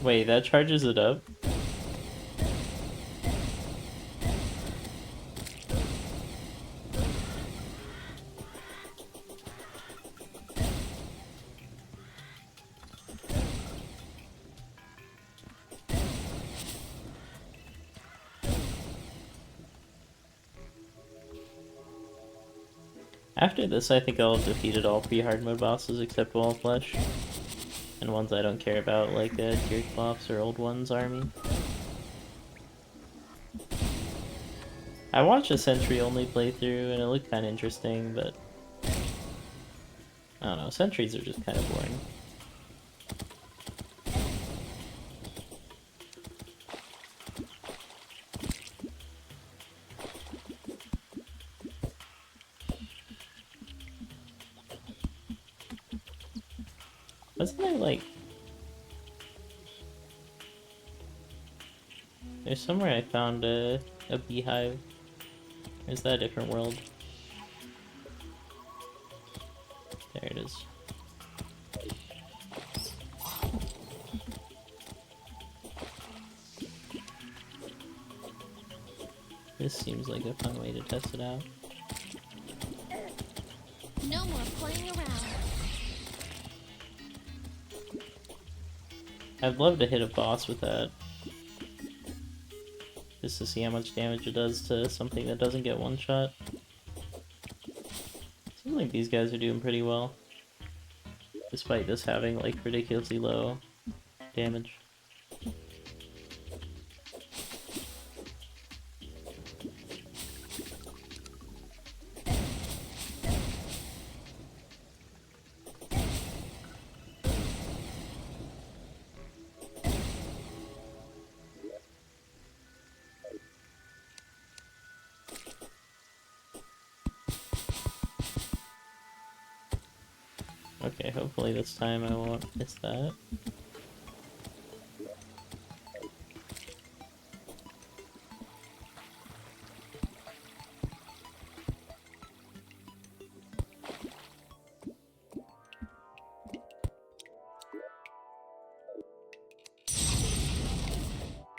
Speaker 1: Wait, that charges it up? After this, I think I'll have defeated all pre-hard mode bosses except Wall of Flesh. And ones I don't care about, like Tearcloths or Old One's army. I watched a Sentry-only playthrough, and it looked kind of interesting, but... I don't know, Sentries are just kind of boring. Wasn't there, like... There's somewhere I found a beehive. Or is that a different world? There it is. This seems like a fun way to test it out.
Speaker 2: No more playing around.
Speaker 1: I'd love to hit a boss with that. Just to see how much damage it does to something that doesn't get one shot. Seems like these guys are doing pretty well. Despite this having like ridiculously low damage. Okay, hopefully this time I won't miss that.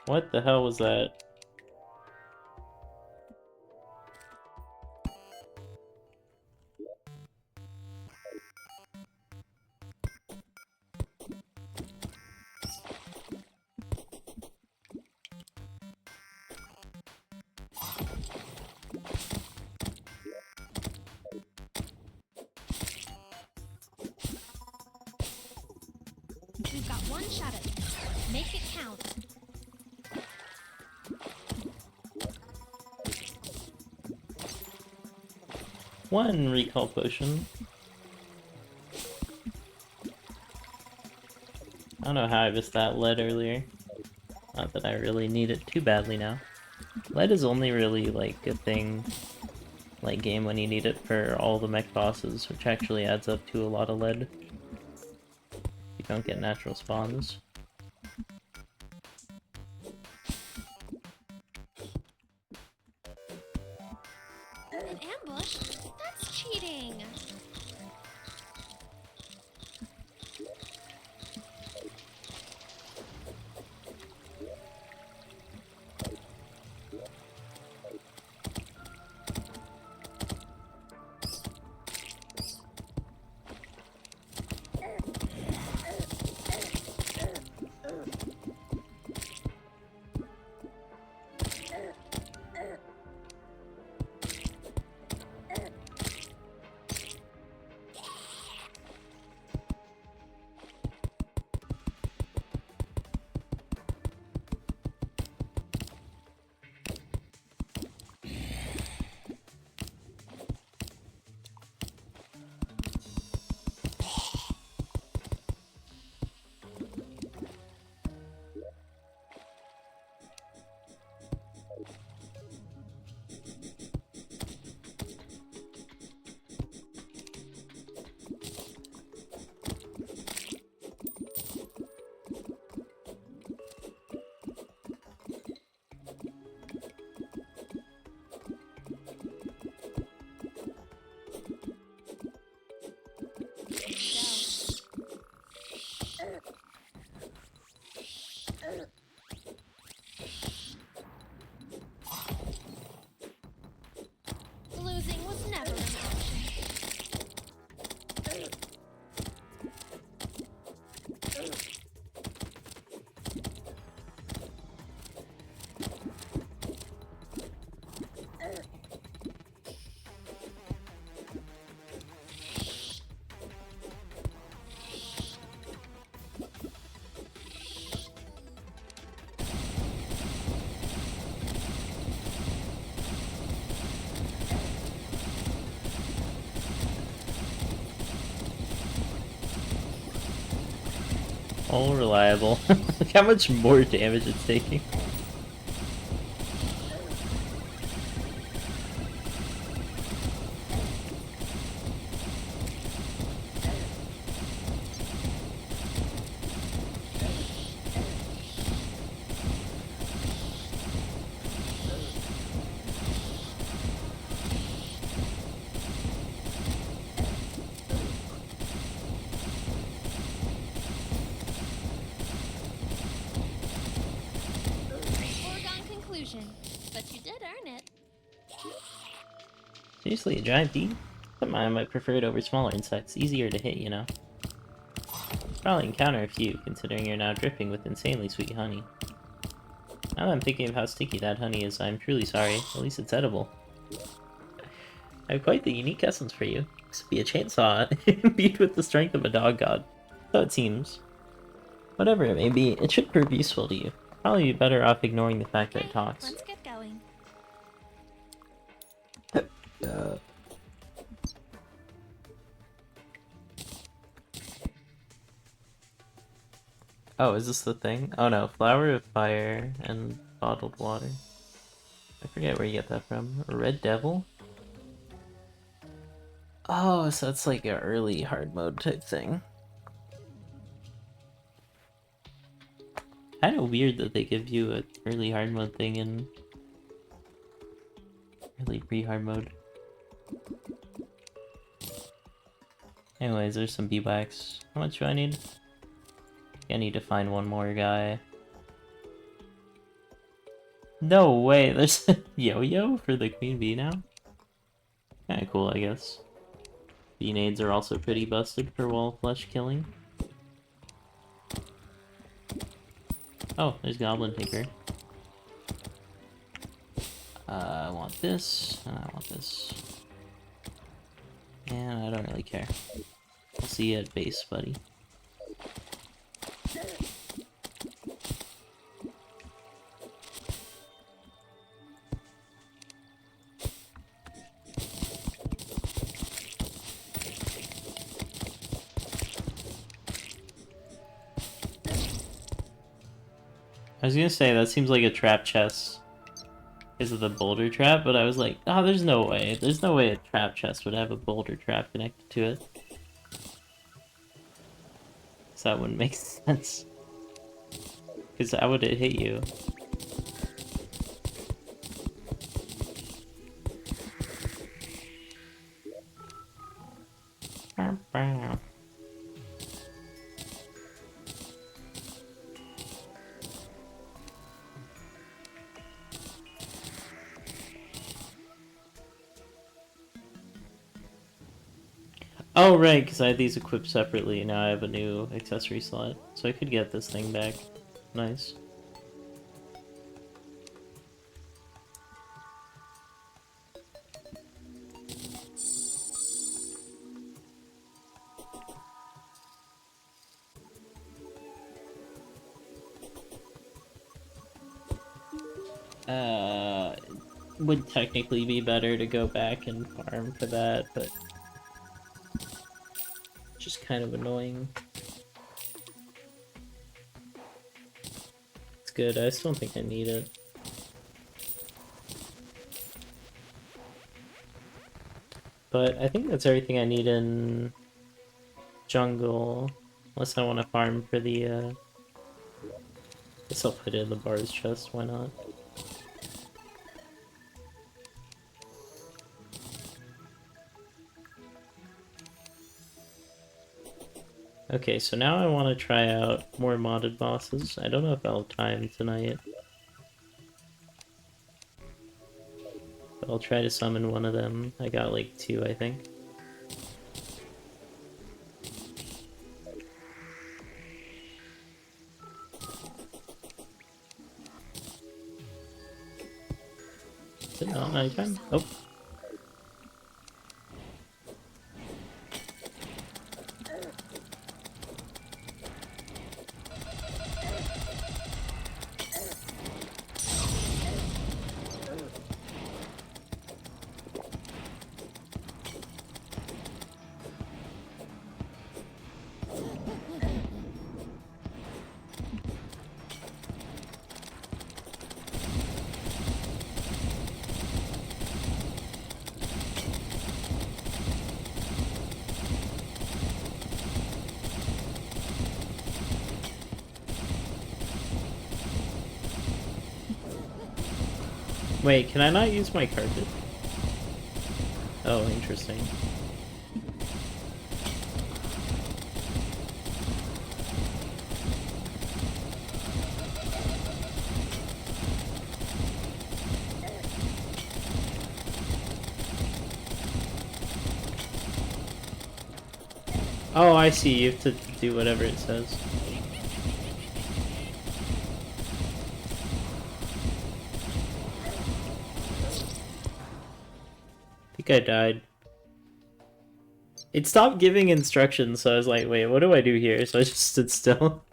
Speaker 1: What the hell was that?
Speaker 2: We've got one shot at this. Make it count.
Speaker 1: One recall potion. I don't know how I missed that lead earlier. Not that I really need it too badly now. Lead is only really, like, a thing late game when you need it for all the mech bosses, which actually adds up to a lot of lead. You don't get natural spawns.
Speaker 2: An ambush? That's cheating. Losing was never an option.
Speaker 1: All reliable. Look how much more damage it's taking.
Speaker 2: Foregone conclusion. But you did earn it.
Speaker 1: Seriously, a giant bee? Somehow I might prefer it over smaller insects. Easier to hit, you know. Probably encounter a few, considering you're now dripping with insanely sweet honey. Now that I'm thinking of how sticky that honey is, I'm truly sorry. At least it's edible. I have quite the unique essence for you. This would be a chainsaw, imbued with the strength of a dog god. So it seems. Whatever it may be, it should prove useful to you. Probably be better off ignoring the fact that it talks.
Speaker 2: Let's get going.
Speaker 1: Oh, is this the thing? Oh no, flower of fire and bottled water. I forget where you get that from. Red Devil? Oh, so it's like an early hard mode type thing. Kind of weird that they give you an early hard mode thing in early pre-hard mode. Anyways, there's some beeswax. How much do I need? I need to find one more guy. No way, there's a yo-yo for the queen bee now? Kinda cool, I guess. Bee nades are also pretty busted for wall flesh killing. Oh, there's Goblin Tinker. I want this, and I want this. And I don't really care. I'll see you at base, buddy. I was gonna say, that seems like a trap chest because of the boulder trap, but I was like, oh, there's no way. There's no way a trap chest would have a boulder trap connected to it. So that wouldn't make sense. Because how would it hit you? Oh, right, because I had these equipped separately. Now I have a new accessory slot. So I could get this thing back. Nice. Would technically be better to go back and farm for that, but just kind of annoying. It's good, I just don't think I need it. But I think that's everything I need in jungle, unless I want to farm for the, guess I'll put it in the bars chest, why not? Okay, so now I want to try out more modded bosses. I don't know if I'll have time tonight. But I'll try to summon one of them. I got like 2, I think. Is it not nighttime? Oh. Wait, can I not use my carpet? Oh, interesting. Oh, I see. You have to do whatever it says. I think I died. It stopped giving instructions, so I was like, wait, what do I do here? So I just stood still.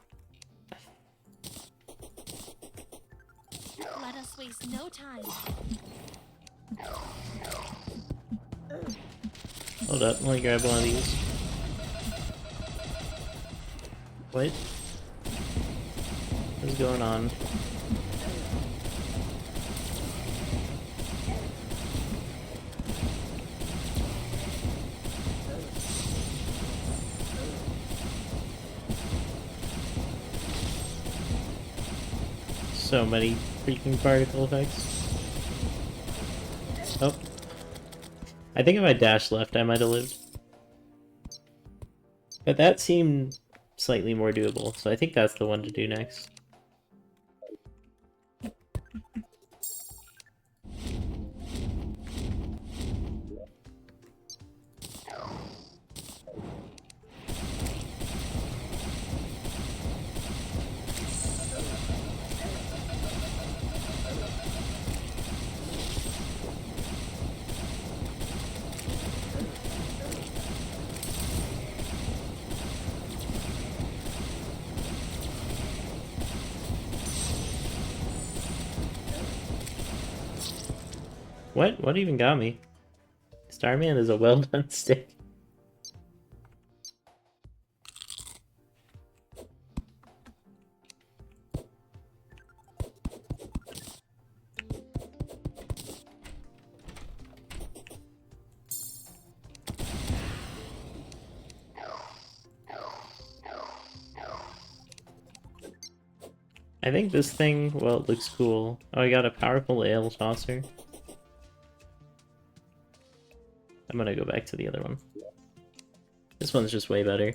Speaker 2: Let us waste no time.
Speaker 1: Hold up, let me grab one of these. What? What's going on? so many freaking particle effects. Oh. I think if I dashed left, I might have lived. But that seemed slightly more doable, so I think that's the one to do next. What? What even got me? Starman is a well-done stick. I think this thing, well, it looks cool. Oh, I got a powerful ale tosser. I'm gonna go back to the other one. This one's just way better.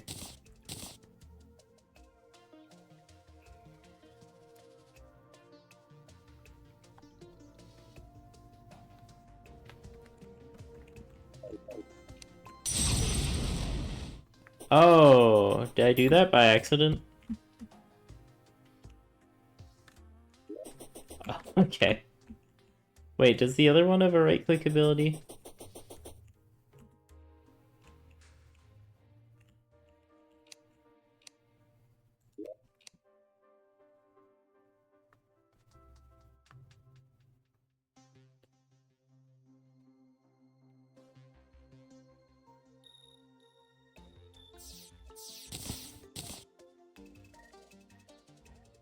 Speaker 1: Oh, did I do that by accident? Oh, okay. Wait, does the other one have a right-click ability?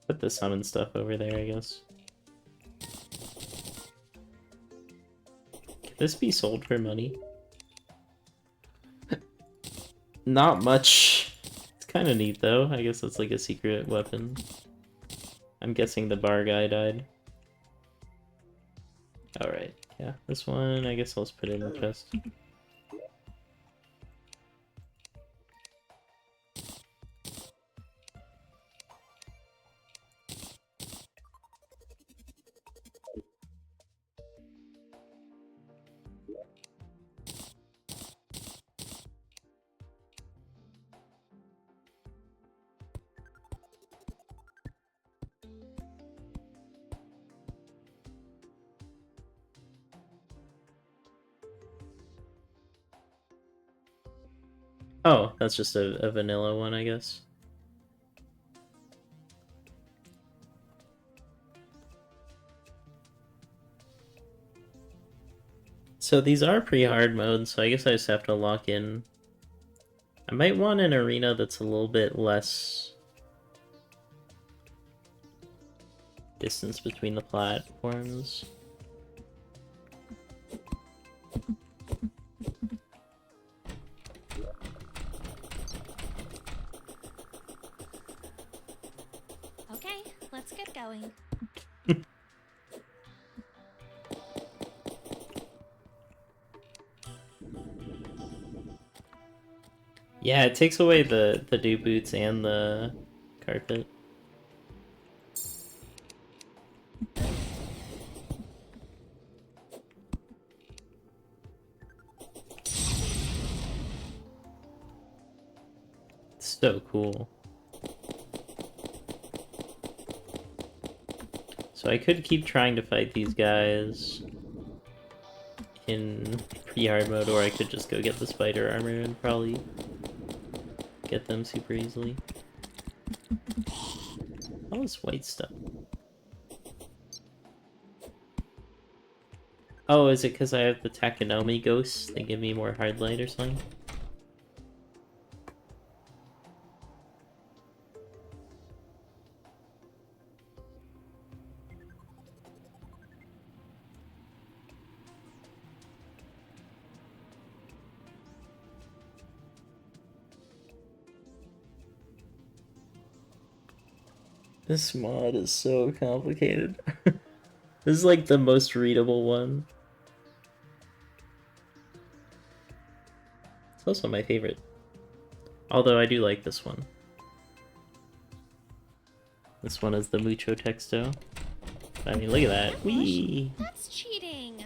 Speaker 1: Put the summon stuff over there, I guess. Can this be sold for money? Not much. It's kind of neat, though. I guess it's like a secret weapon. I'm guessing the bar guy died. Alright, yeah. This one, I guess I'll just put it in the chest. Oh, that's just a vanilla one, I guess. So these are pretty hard modes, so I guess I just have to lock in. I might want an arena that's a little bit less distance between the platforms.
Speaker 2: Okay, let's get going.
Speaker 1: Yeah, it takes away the dew boots and the carpet. It's so cool. So I could keep trying to fight these guys in pre-hard mode, or I could just go get the spider armor and probably get them super easily. All this white stuff. Oh, is it because I have the Takonomi ghosts? They give me more hard light or something? This mod is so complicated. This is like the most readable one. It's also my favorite. Although I do like this one. This one is the Mucho Texto. I mean, look at that.
Speaker 2: Ambush?
Speaker 1: Whee!
Speaker 2: That's cheating.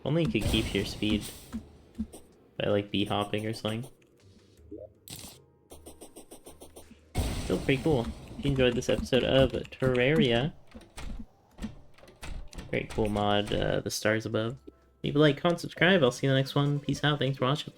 Speaker 1: Only you could keep your speed by like bee hopping or something. Still pretty cool. If you enjoyed this episode of Terraria, very cool mod, The Stars Above. Leave a like, comment, subscribe. I'll see you in the next one. Peace out. Thanks for watching.